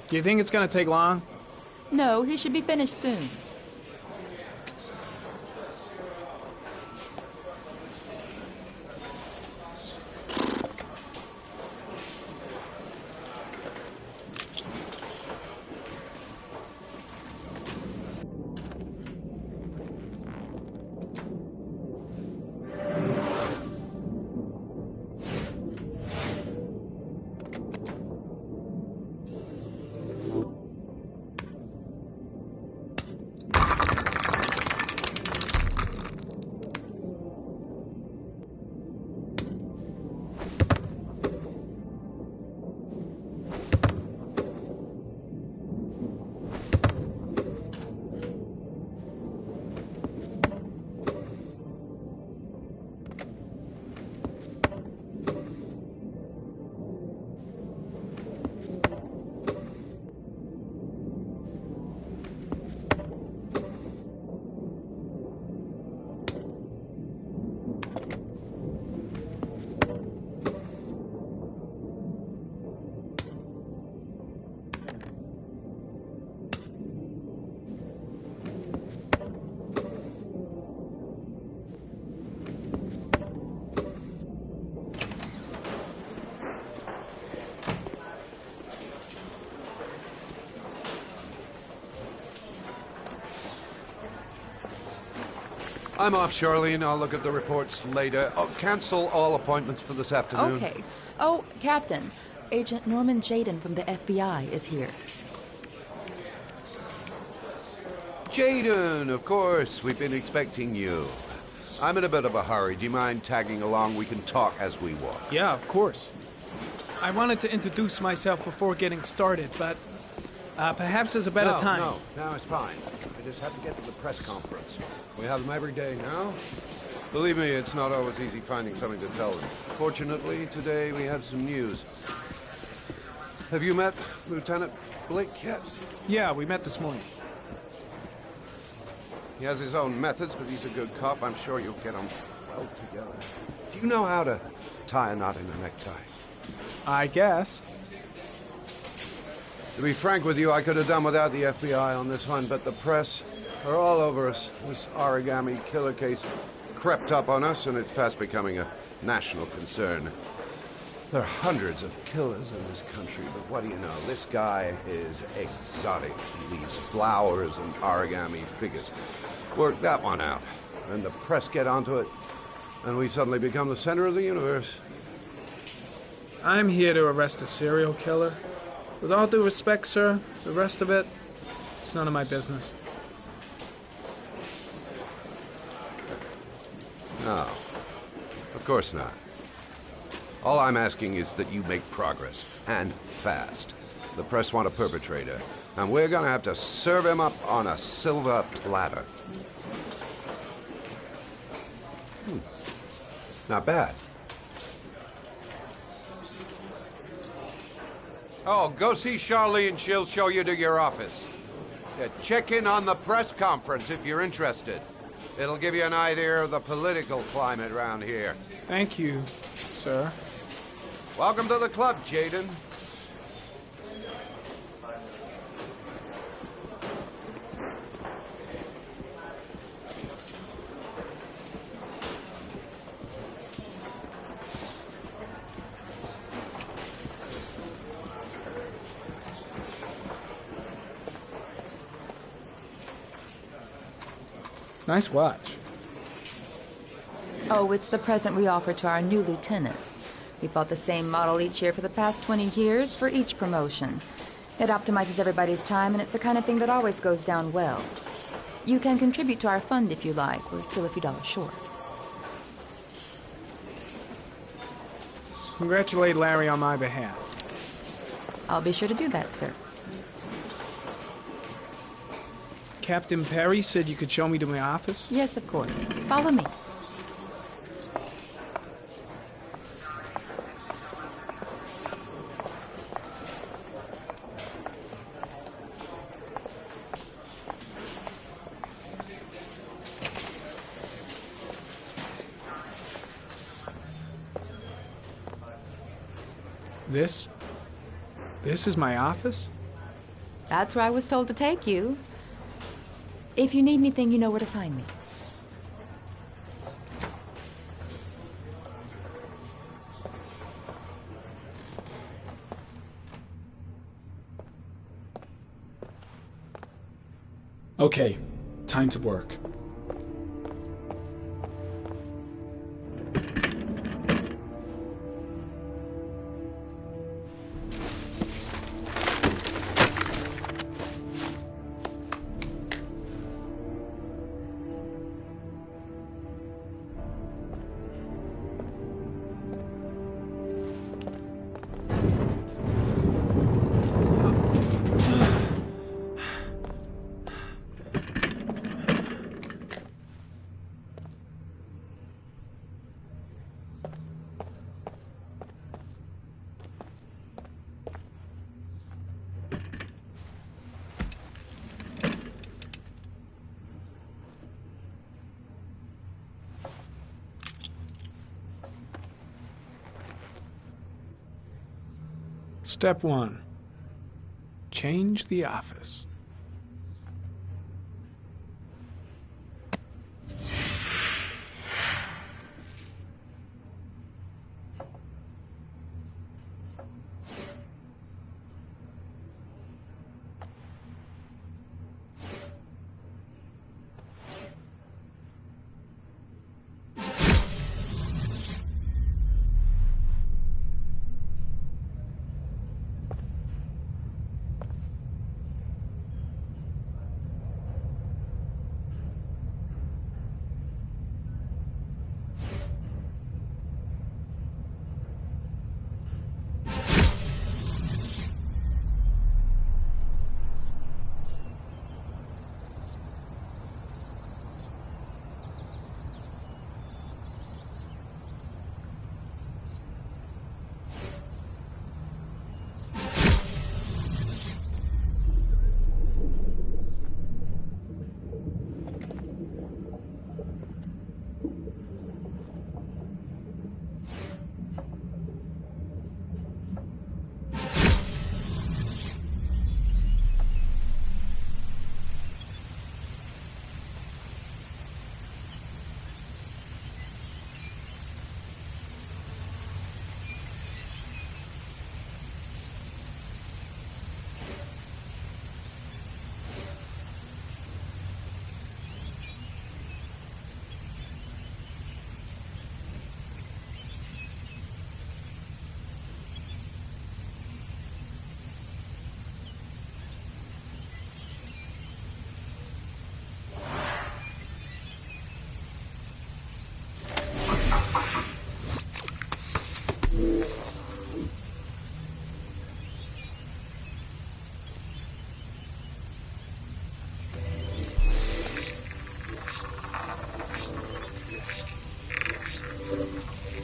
Do you think it's gonna take long? No, he should be finished soon. I'm off, Charlene. I'll look at the reports later. Oh, cancel all appointments for this afternoon. Okay. Oh, Captain, Agent Norman Jaden from the FBI is here. Jaden, of course. We've been expecting you. I'm in a bit of a hurry. Do you mind tagging along? We can talk as we walk. Yeah, of course. I wanted to introduce myself before getting started, but perhaps there's a better time. No, it's fine. I just have to get to the press conference. We have them every day now. Believe me, it's not always easy finding something to tell them. Fortunately, today we have some news. Have you met Lieutenant Blake yet? Yeah, we met this morning. He has his own methods, but he's a good cop. I'm sure you'll get them well together. Do you know how to tie a knot in a necktie? I guess. To be frank with you, I could have done without the FBI on this one, but the press are all over us. This origami killer case crept up on us, and it's fast becoming a national concern. There are hundreds of killers in this country, but what do you know? This guy is exotic. He leaves flowers and origami figures. Work that one out, and the press get onto it, and we suddenly become the center of the universe. I'm here to arrest a serial killer. With all due respect, sir, the rest of it, it's none of my business. No, of course not. All I'm asking is that you make progress, and fast. The press want a perpetrator, and we're gonna have to serve him up on a silver platter. Not bad. Oh, go see Charlene. She'll show you to your office. Check in on the press conference if you're interested. It'll give you an idea of the political climate around here. Thank you, sir. Welcome to the club, Jaden. Nice watch. Oh, it's the present we offer to our new lieutenants. We bought the same model each year for the past 20 years for each promotion. It optimizes everybody's time, and it's the kind of thing that always goes down well. You can contribute to our fund if you like. We're still a few dollars short. Congratulate Larry on my behalf. I'll be sure to do that, sir. Captain Perry said you could show me to my office? Yes, of course. Follow me. This is my office? That's where I was told to take you. If you need anything, you know where to find me. Okay, time to work. Step 1. Change the office.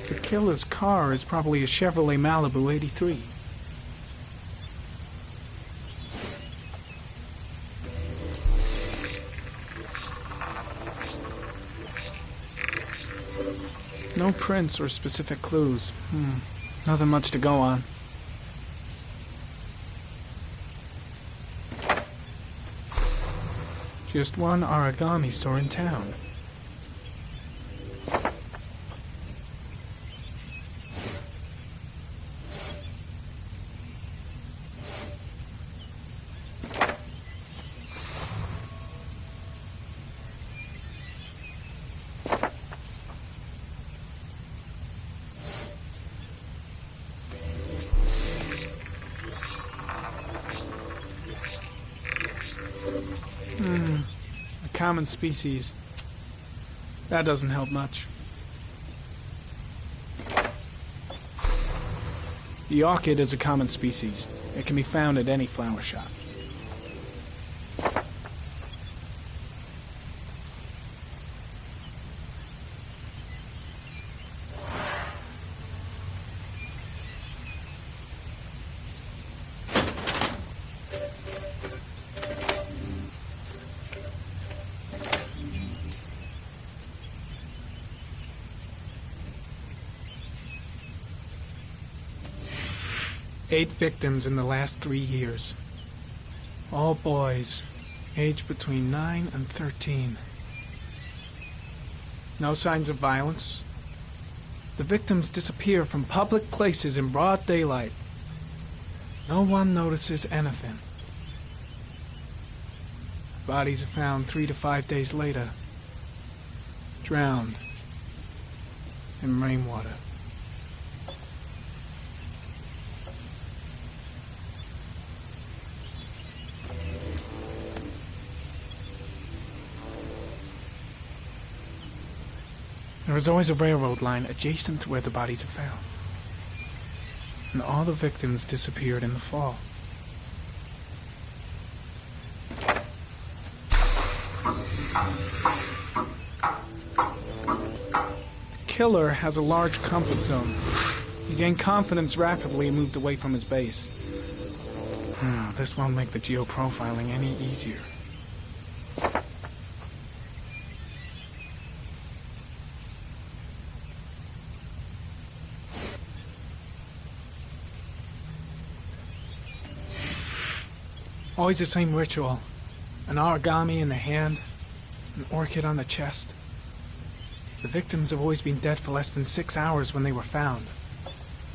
The killer's car is probably a Chevrolet Malibu 83. No prints or specific clues. Nothing much to go on. Just one origami store in town. A common species. That doesn't help much. The orchid is a common species. It can be found at any flower shop. Eight victims in the last 3 years. All boys, aged between 9 and 13. No signs of violence. The victims disappear from public places in broad daylight. No one notices anything. Bodies are found 3 to 5 days later, drowned in rainwater. There is always a railroad line adjacent to where the bodies are found. And all the victims disappeared in the fall. The killer has a large comfort zone. He gained confidence rapidly and moved away from his base. This won't make the geoprofiling any easier. Always the same ritual. An origami in the hand, an orchid on the chest. The victims have always been dead for less than 6 hours when they were found,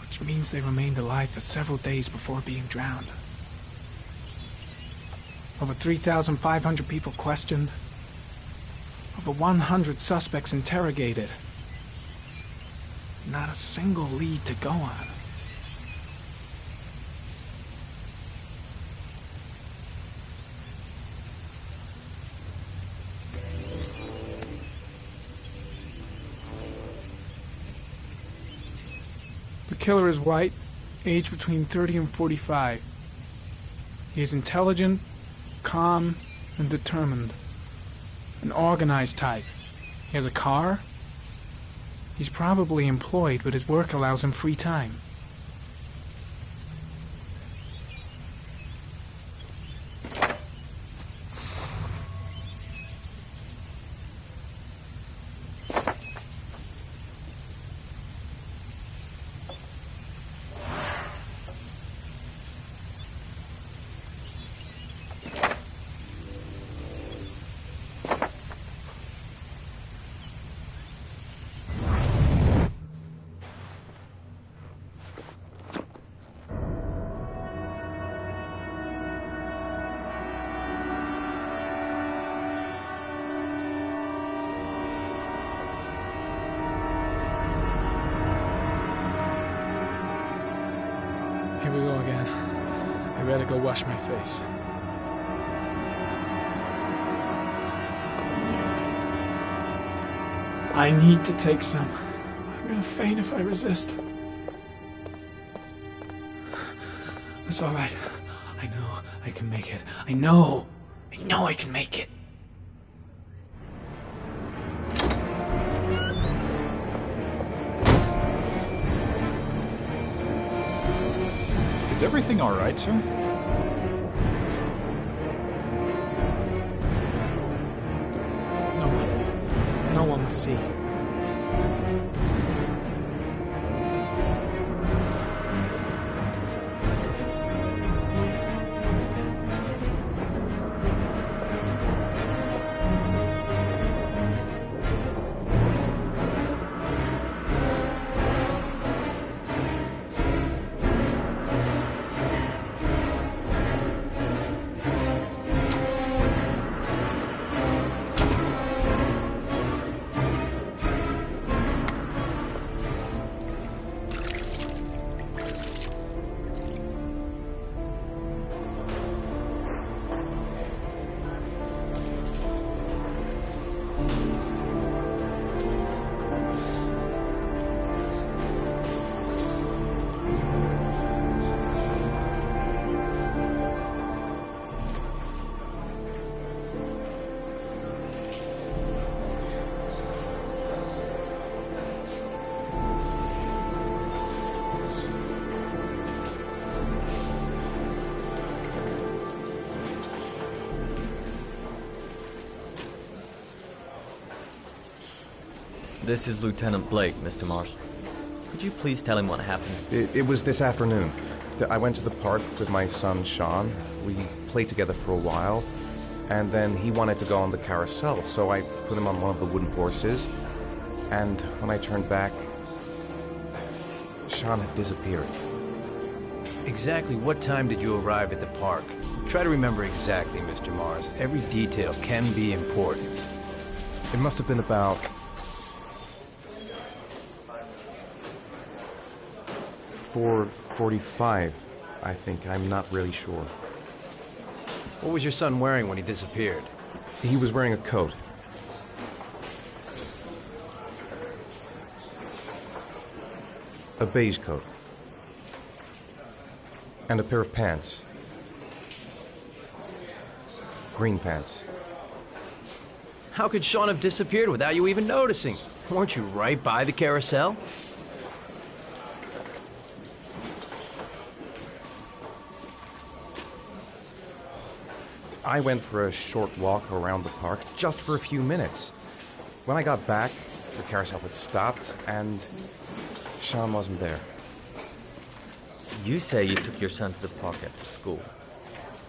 which means they remained alive for several days before being drowned. Over 3,500 people questioned. Over 100 suspects interrogated. Not a single lead to go on. The killer is white, aged between 30 and 45. He is intelligent, calm, and determined. An organized type. He has a car. He's probably employed, but his work allows him free time. Here we go again. I better go wash my face. I need to take some. I'm gonna faint if I resist. It's all right. I know I can make it. I know I can make it. Is everything all right, sir? No one will see. This is Lieutenant Blake, Mr. Marshall. Could you please tell him what happened? It was this afternoon. I went to the park with my son, Sean. We played together for a while, and then he wanted to go on the carousel, so I put him on one of the wooden horses, and when I turned back, Sean had disappeared. Exactly what time did you arrive at the park? Try to remember exactly, Mr. Mars. Every detail can be important. It must have been about 4:45, I think. I'm not really sure. What was your son wearing when he disappeared? He was wearing a coat. A beige coat. And a pair of pants. Green pants. How could Sean have disappeared without you even noticing? Weren't you right by the carousel? I went for a short walk around the park, just for a few minutes. When I got back, the carousel had stopped, and Sean wasn't there. You say you took your son to the park after school,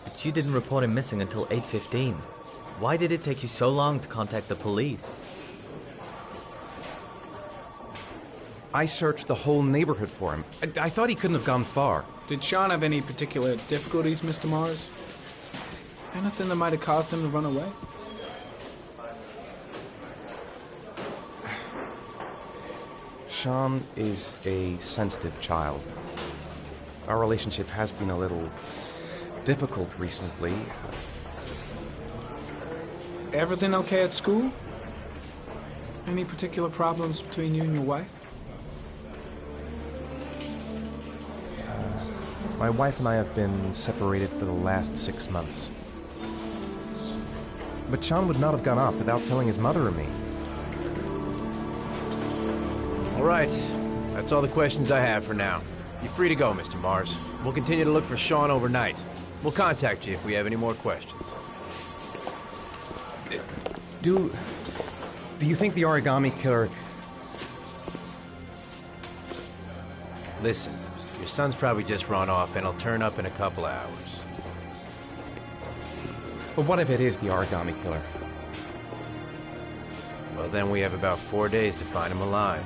but you didn't report him missing until 8:15. Why did it take you so long to contact the police? I searched the whole neighborhood for him. I thought he couldn't have gone far. Did Sean have any particular difficulties, Mr. Mars? Anything that might have caused him to run away? Sean is a sensitive child. Our relationship has been a little difficult recently. Everything okay at school? Any particular problems between you and your wife? My wife and I have been separated for the last 6 months. But Sean would not have gone off without telling his mother or me. All right. That's all the questions I have for now. You're free to go, Mr. Mars. We'll continue to look for Sean overnight. We'll contact you if we have any more questions. Do you think the origami killer... Listen, your son's probably just run off and he'll turn up in a couple of hours. But what if it is the origami killer? Well, then we have about 4 days to find him alive.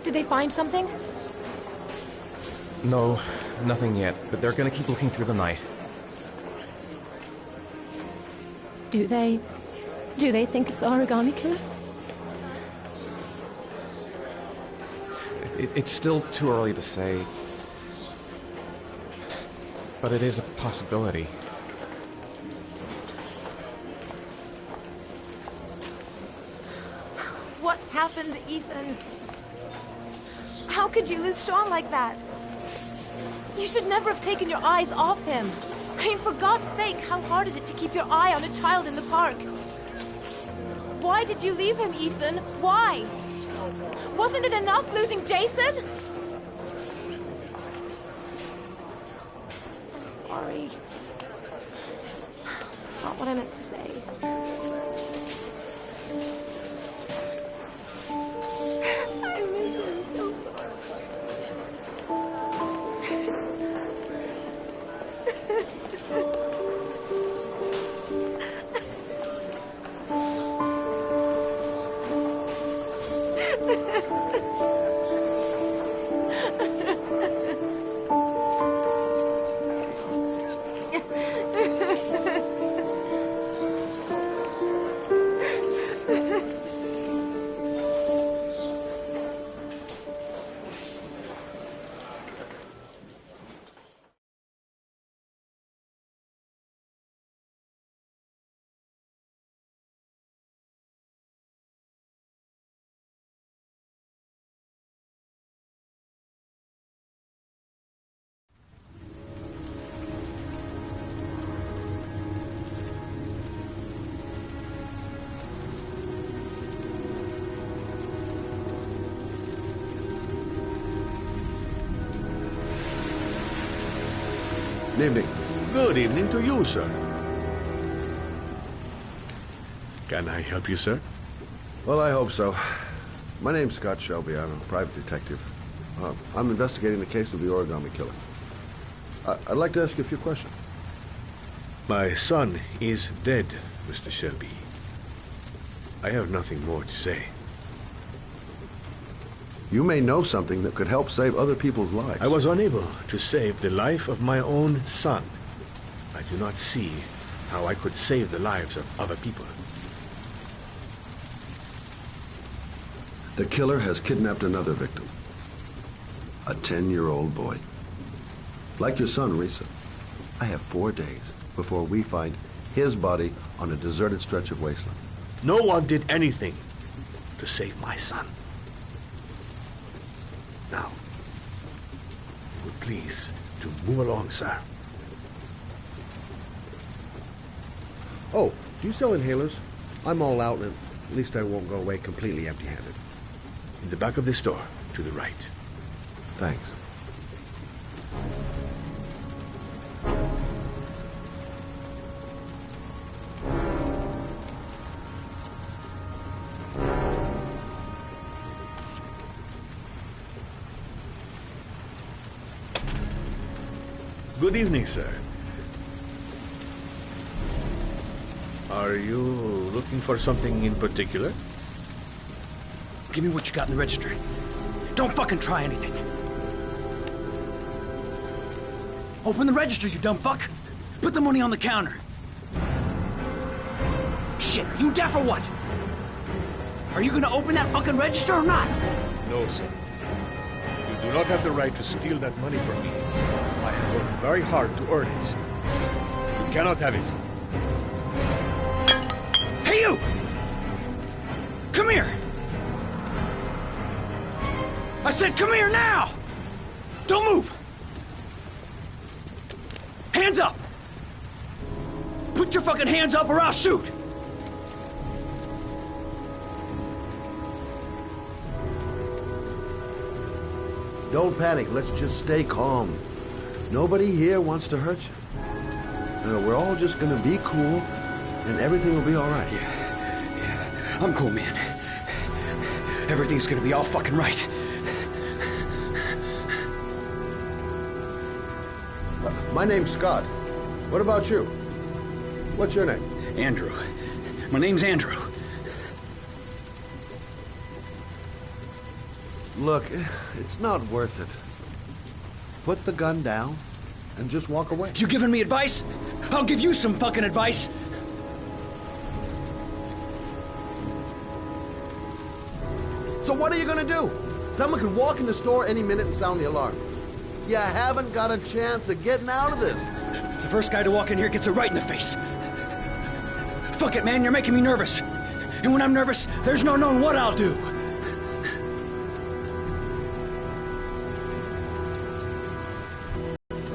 Did they find something? No, nothing yet, but they're gonna keep looking through the night. Do they think it's the origami killer? It's still too early to say, but it is a possibility. What happened, Ethan? How could you lose Sean like that? You should never have taken your eyes off him. I mean, for God's sake, how hard is it to keep your eye on a child in the park? Why did you leave him, Ethan? Why? Wasn't it enough losing Jason? I'm sorry. It's not what I meant to say. I miss him so Good evening. Good evening to you, sir. Can I help you, sir? Well, I hope so. My name's Scott Shelby. I'm a private detective. I'm investigating the case of the origami killer. I'd like to ask you a few questions. My son is dead, Mr. Shelby. I have nothing more to say. You may know something that could help save other people's lives. I was unable to save the life of my own son. I do not see how I could save the lives of other people. The killer has kidnapped another victim. A 10-year-old boy. Like your son, Risa, I have 4 days before we find his body on a deserted stretch of wasteland. No one did anything to save my son. Now, you would please to move along, sir. Oh, do you sell inhalers? I'm all out, and at least I won't go away completely empty-handed. In the back of this store, to the right. Thanks. Good evening, sir. Are you looking for something in particular? Give me what you got in the register. Don't fucking try anything. Open the register, you dumb fuck. Put the money on the counter. Shit, are you deaf or what? Are you gonna open that fucking register or not? No, sir. You do not have the right to steal that money from me. I have worked very hard to earn it. You cannot have it. Hey, you! Come here! I said come here now! Don't move! Hands up! Put your fucking hands up or I'll shoot! Don't panic. Let's just stay calm. Nobody here wants to hurt you. We're all just gonna be cool, and everything will be all right. Yeah, I'm cool, man. Everything's gonna be all fucking right. My name's Scott. What about you? What's your name? Andrew. My name's Andrew. Look, it's not worth it. Put the gun down and just walk away. You giving me advice? I'll give you some fucking advice. So what are you gonna do? Someone could walk in the store any minute and sound the alarm. You haven't got a chance of getting out of this. The first guy to walk in here gets it right in the face. Fuck it, man, you're making me nervous. And when I'm nervous, there's no knowing what I'll do.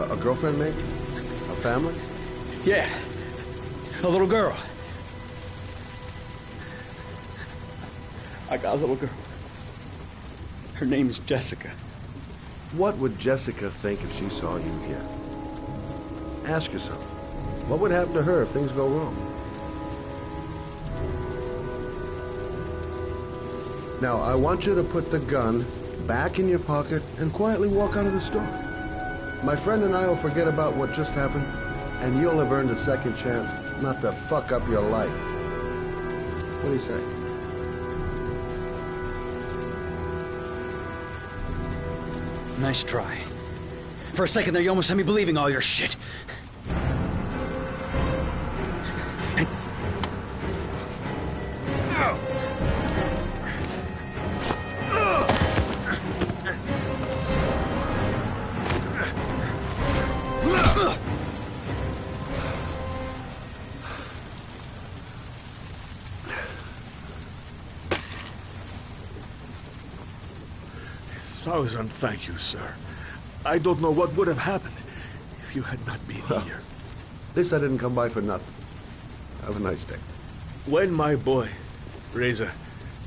A girlfriend, mate? A family? Yeah, a little girl. I got a little girl. Her name's Jessica. What would Jessica think if she saw you here? Ask yourself, what would happen to her if things go wrong? Now, I want you to put the gun back in your pocket and quietly walk out of the store. My friend and I will forget about what just happened, and you'll have earned a second chance not to fuck up your life. What do you say? Nice try. For a second there, you almost had me believing all your shit. Thousand thank you, sir. I don't know what would have happened if you had not been here. At least I didn't come by for nothing. Have a nice day. When my boy, Reza,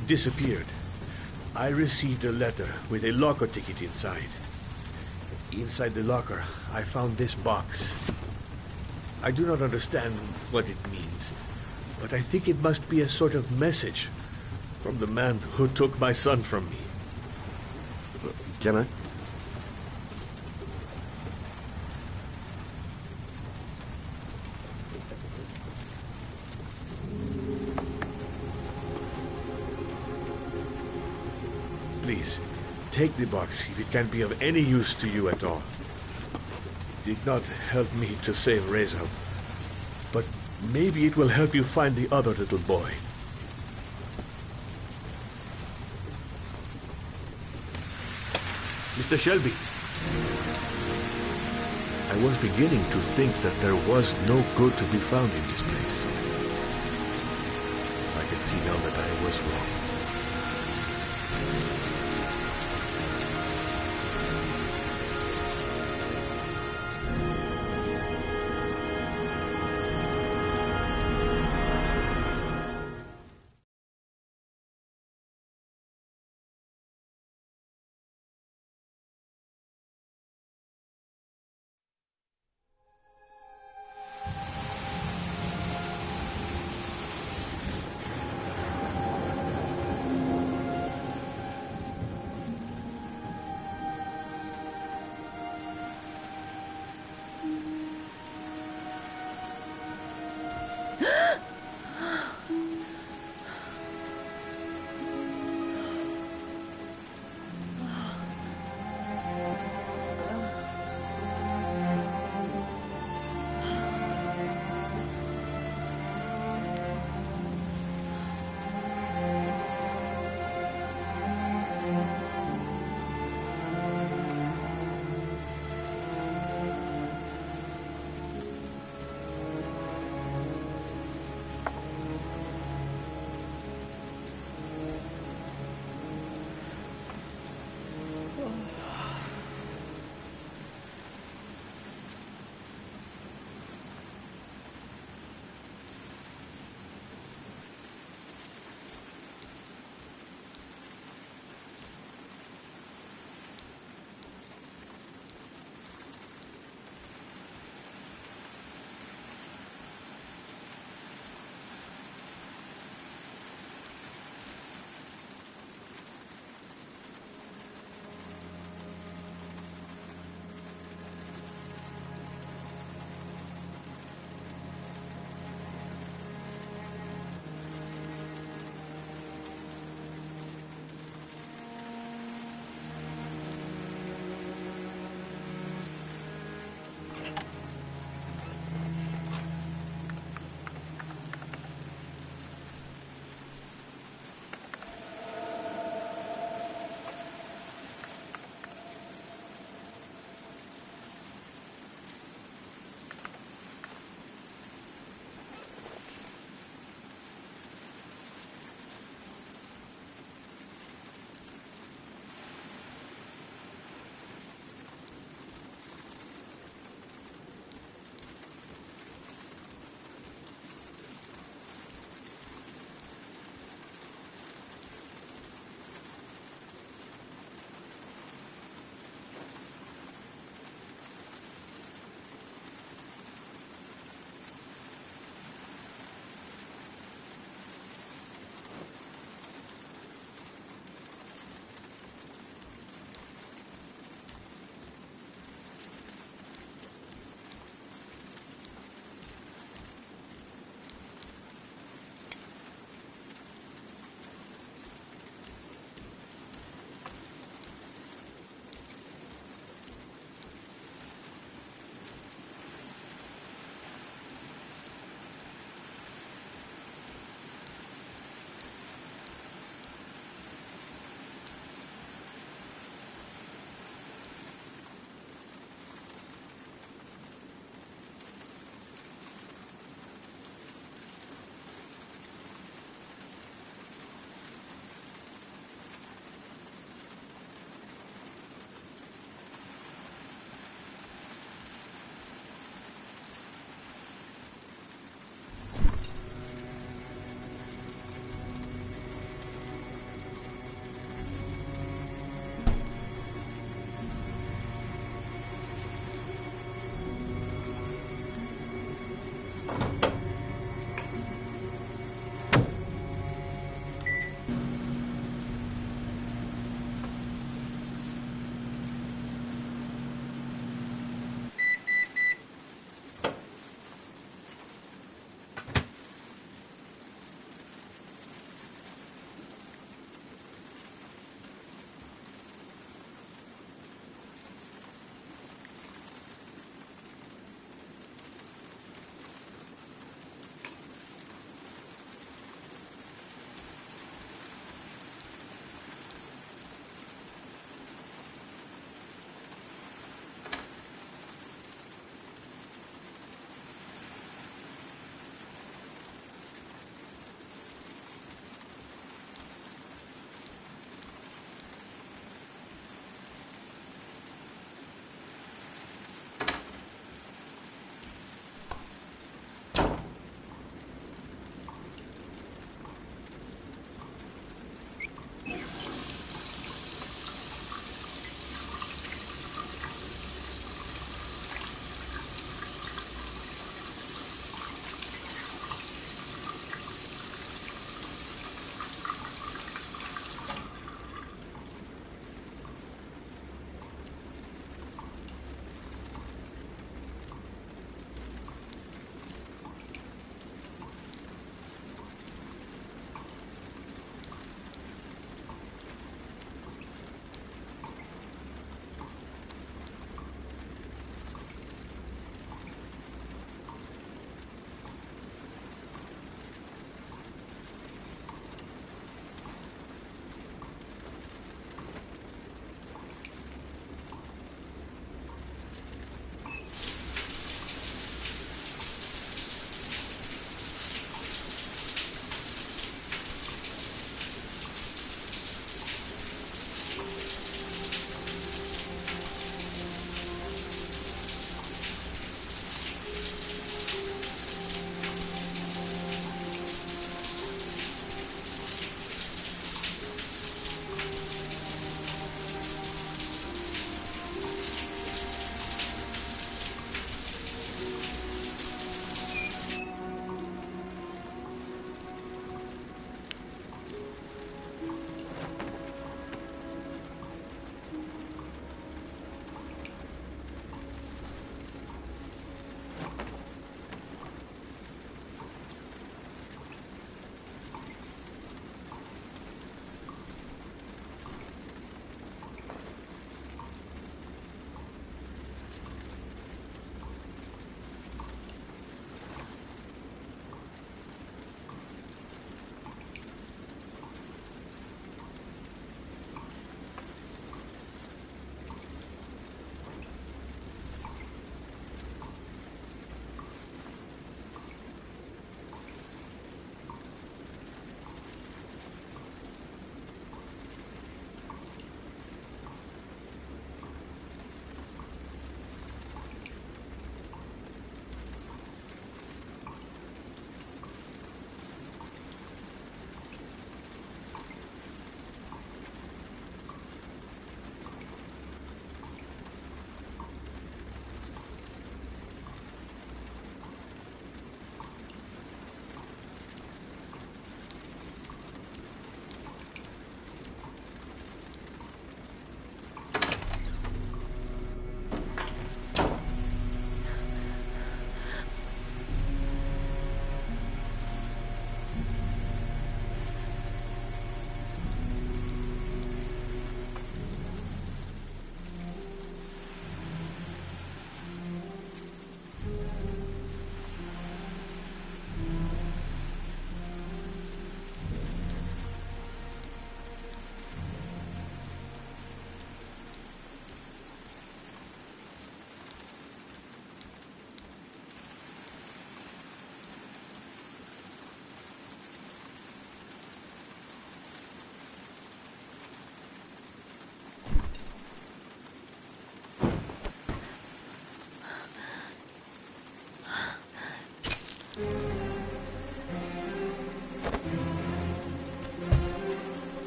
disappeared, I received a letter with a locker ticket inside. Inside the locker, I found this box. I do not understand what it means, but I think it must be a sort of message from the man who took my son from me. Can I? Please, take the box if it can be of any use to you at all. It did not help me to save Reza, but maybe it will help you find the other little boy. Mr. Shelby, I was beginning to think that there was no good to be found in this place. I can see now that I was wrong.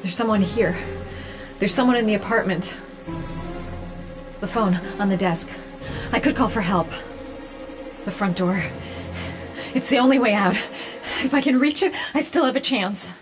There's someone here. There's someone in the apartment. The phone on the desk. I could call for help. The front door. It's the only way out. If I can reach it, I still have a chance.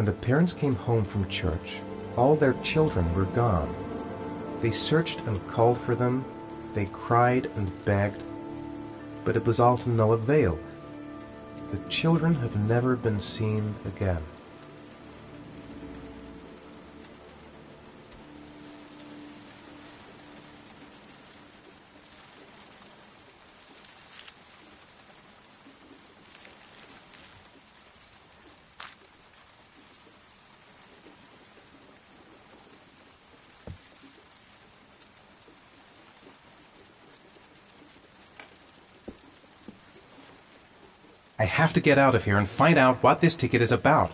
When the parents came home from church, all their children were gone. They searched and called for them, they cried and begged, but it was all to no avail. The children have never been seen again. I have to get out of here and find out what this ticket is about.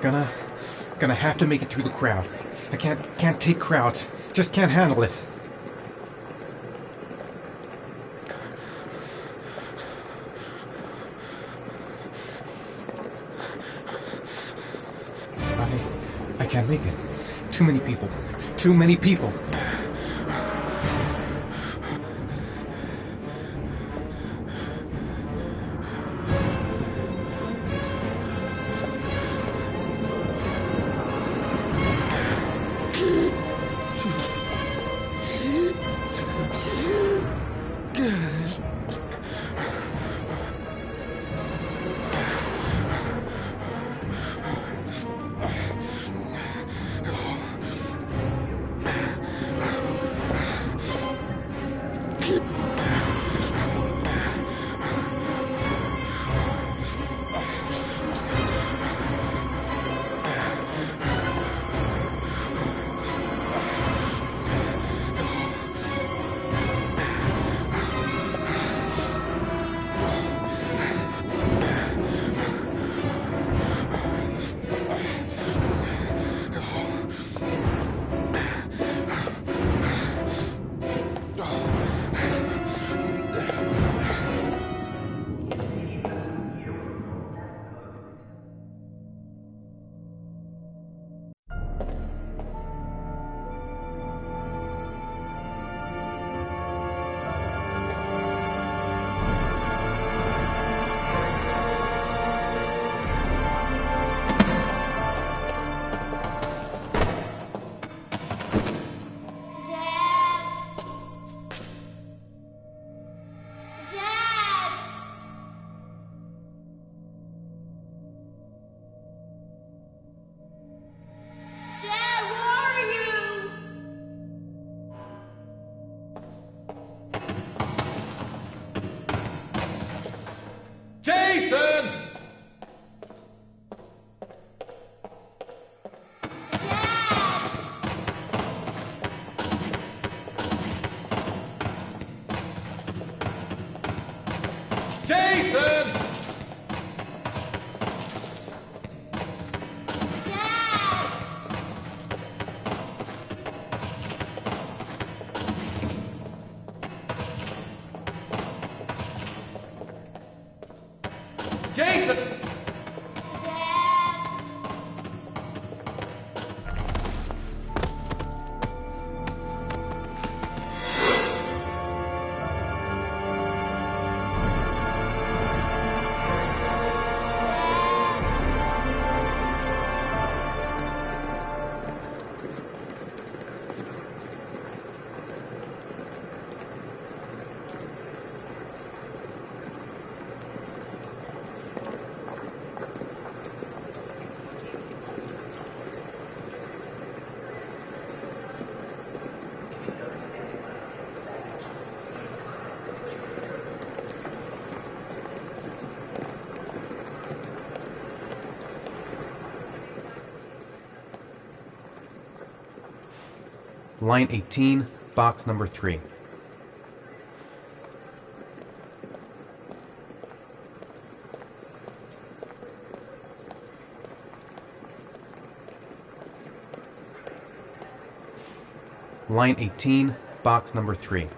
Gonna have to make it through the crowd. I can't take crowds. Just can't handle it. I can't make it. Too many people. Too many people. Jason! Jason! Jason! Line 18, box number 3. Line 18, box number 3.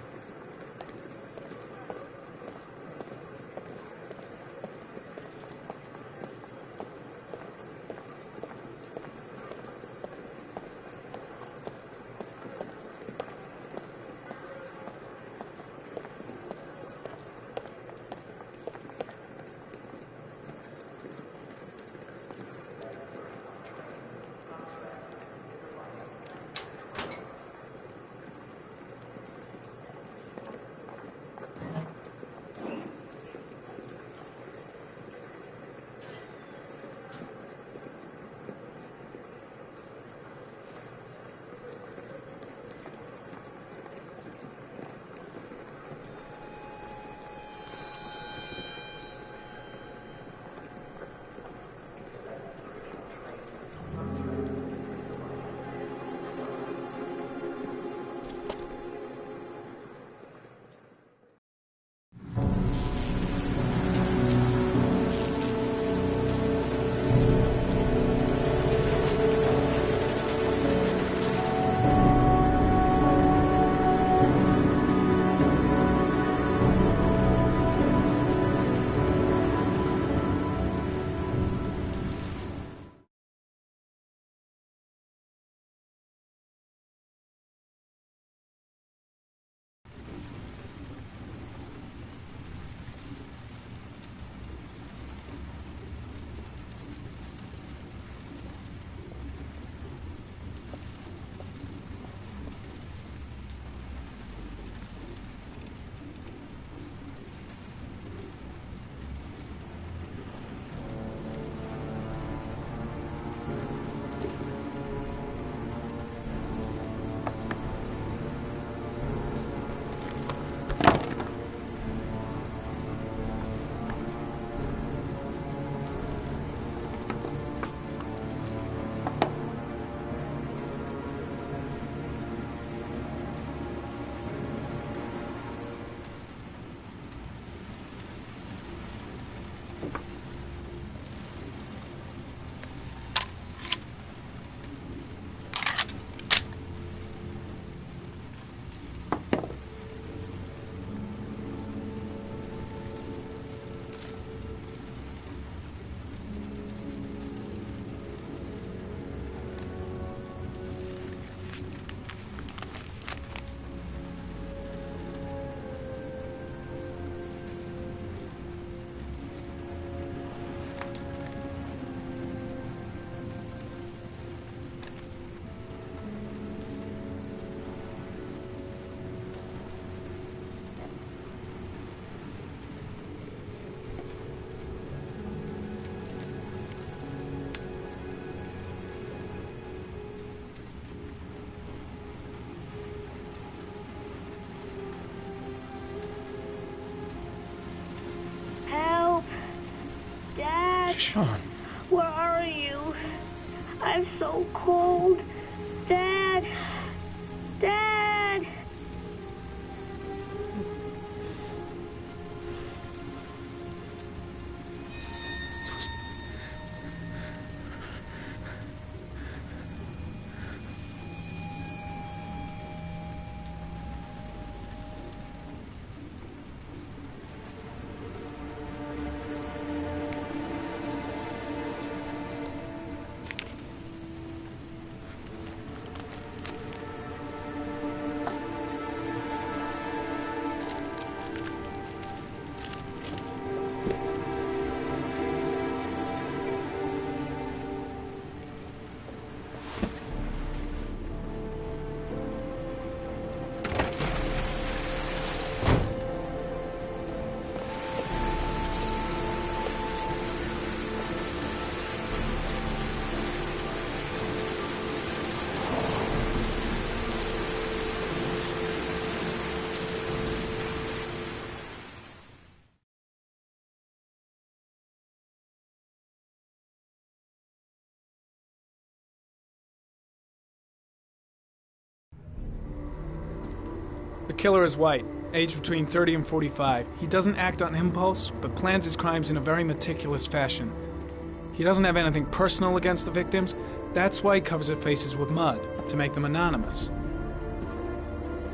Dad? Sean. Where are you? I'm so cold. Dad! Dad! The killer is white, aged between 30 and 45. He doesn't act on impulse, but plans his crimes in a very meticulous fashion. He doesn't have anything personal against the victims. That's why he covers their faces with mud, to make them anonymous.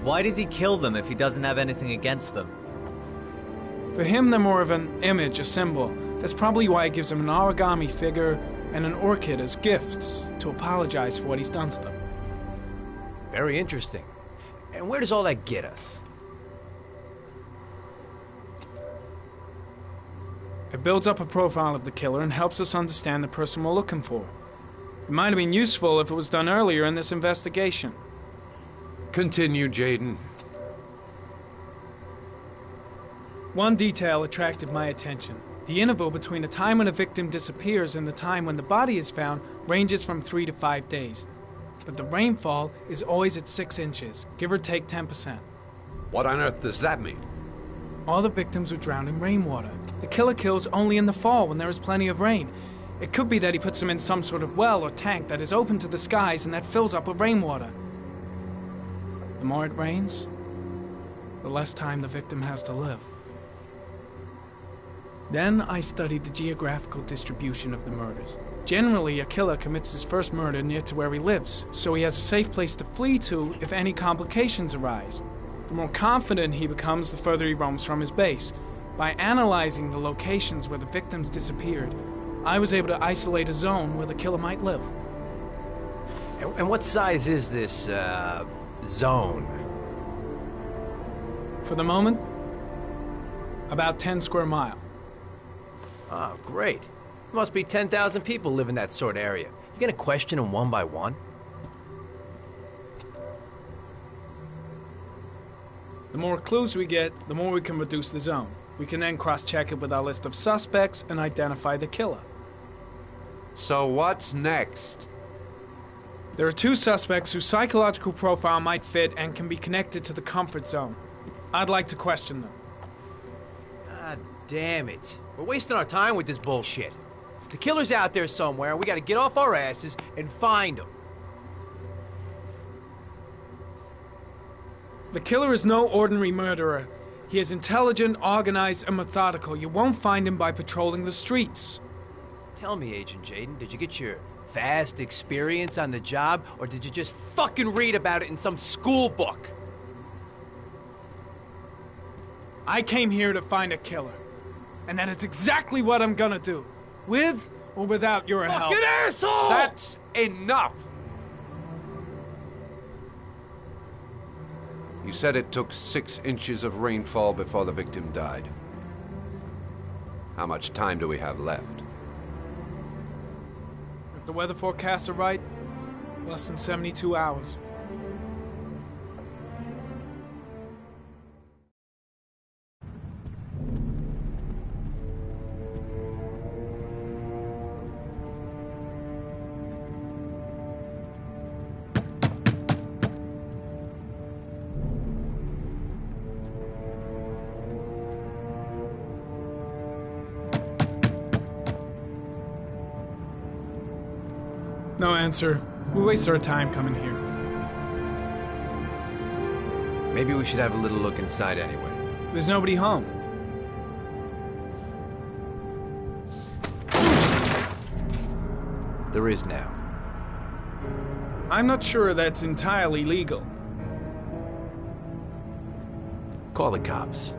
Why does he kill them if he doesn't have anything against them? For him, they're more of an image, a symbol. That's probably why he gives them an origami figure and an orchid as gifts, to apologize for what he's done to them. Very interesting. And where does all that get us? It builds up a profile of the killer and helps us understand the person we're looking for. It might have been useful if it was done earlier in this investigation. Continue, Jaden. One detail attracted my attention. The interval between the time when a victim disappears and the time when the body is found ranges from 3 to 5 days. But the rainfall is always at 6 inches, give or take 10%. What on earth does that mean? All the victims were drowned in rainwater. The killer kills only in the fall when there is plenty of rain. It could be that he puts them in some sort of well or tank that is open to the skies and that fills up with rainwater. The more it rains, the less time the victim has to live. Then I studied the geographical distribution of the murders. Generally, a killer commits his first murder near to where he lives, so he has a safe place to flee to if any complications arise. The more confident he becomes, the further he roams from his base. By analyzing the locations where the victims disappeared, I was able to isolate a zone where the killer might live. And what size is this, zone? For the moment, about 10 square miles. Oh, great. There must be 10,000 people live in that sort of area. You gonna question them one by one? The more clues we get, the more we can reduce the zone. We can then cross-check it with our list of suspects and identify the killer. So what's next? There are 2 suspects whose psychological profile might fit and can be connected to the comfort zone. I'd like to question them. God damn it. We're wasting our time with this bullshit. The killer's out there somewhere, and we gotta get off our asses and find him. The killer is no ordinary murderer. He is intelligent, organized, and methodical. You won't find him by patrolling the streets. Tell me, Agent Jaden, did you get your vast experience on the job, or did you just fucking read about it in some school book? I came here to find a killer. And that is exactly what I'm gonna do. With or without your help. Fucking asshole! That's enough! You said it took 6 inches of rainfall before the victim died. How much time do we have left? If the weather forecasts are right, less than 72 hours. No answer. We waste our time coming here. Maybe we should have a little look inside anyway. There's nobody home. There is now. I'm not sure that's entirely legal. Call the cops.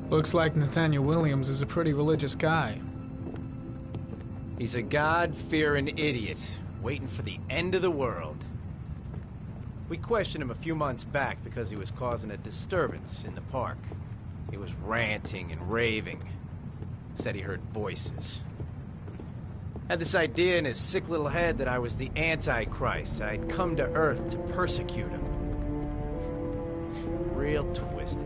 Looks like Nathaniel Williams is a pretty religious guy. He's a God-fearing idiot, waiting for the end of the world. We questioned him a few months back because he was causing a disturbance in the park. He was ranting and raving. Said he heard voices. Had this idea in his sick little head that I was the Antichrist. I'd come to Earth to persecute him. Real twisted.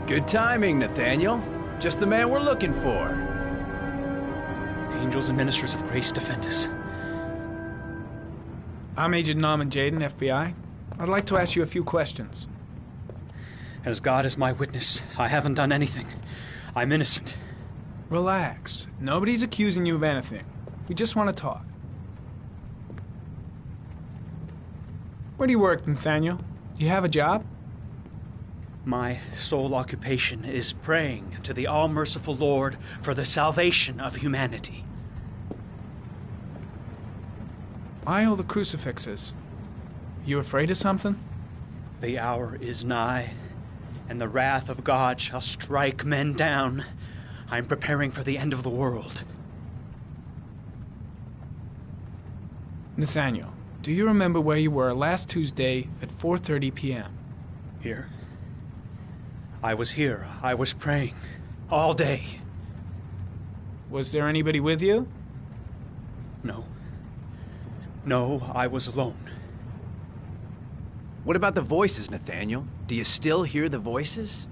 Good timing, Nathaniel. Just the man we're looking for. Angels and ministers of grace defend us. I'm Agent Norman Jaden, FBI. I'd like to ask you a few questions. As God is my witness, I haven't done anything. I'm innocent. Relax. Nobody's accusing you of anything. We just want to talk. Where do you work, Nathaniel? Do you have a job? My sole occupation is praying to the all-merciful Lord for the salvation of humanity. Why all the crucifixes? You afraid of something? The hour is nigh, and the wrath of God shall strike men down. I'm preparing for the end of the world. Nathaniel, do you remember where you were last Tuesday at 4:30 p.m.? Here? I was here. I was praying. All day. Was there anybody with you? No. No, I was alone. What about the voices, Nathaniel? Do you still hear the voices?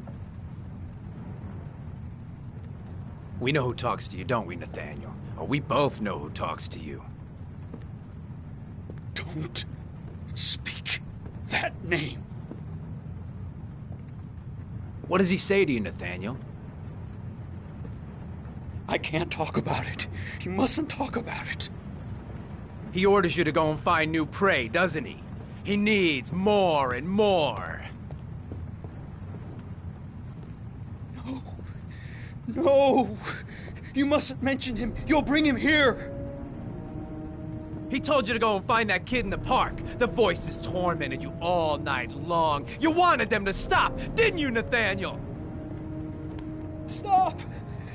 We know who talks to you, don't we, Nathaniel? Or we both know who talks to you. Don't speak that name. What does he say to you, Nathaniel? I can't talk about it. You mustn't talk about it. He orders you to go and find new prey, doesn't he? He needs more and more. No. No! You mustn't mention him. You'll bring him here. He told you to go and find that kid in the park. The voices tormented you all night long. You wanted them to stop, didn't you, Nathaniel? Stop!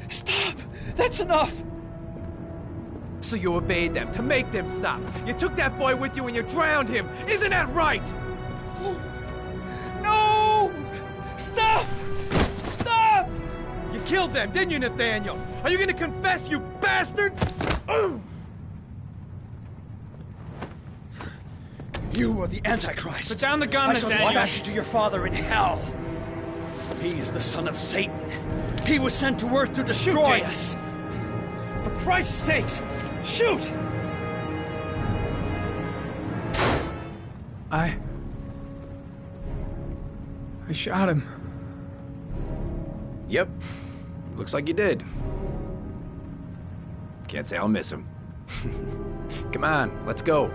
Stop! That's enough! So So you obeyed them to make them stop. You took that boy with you and you drowned him. Isn't that right? No! Stop! Stop! You killed them, didn't you, Nathaniel? Are you gonna confess, you bastard? You are the Antichrist. Put down the gun, I shall Nathaniel. dispatch you to your father in hell. He is the son of Satan. He was sent to Earth to destroy us. For Christ's sakes, shoot! I shot him. Yep. Looks like you did. Can't say I'll miss him. Come on, let's go.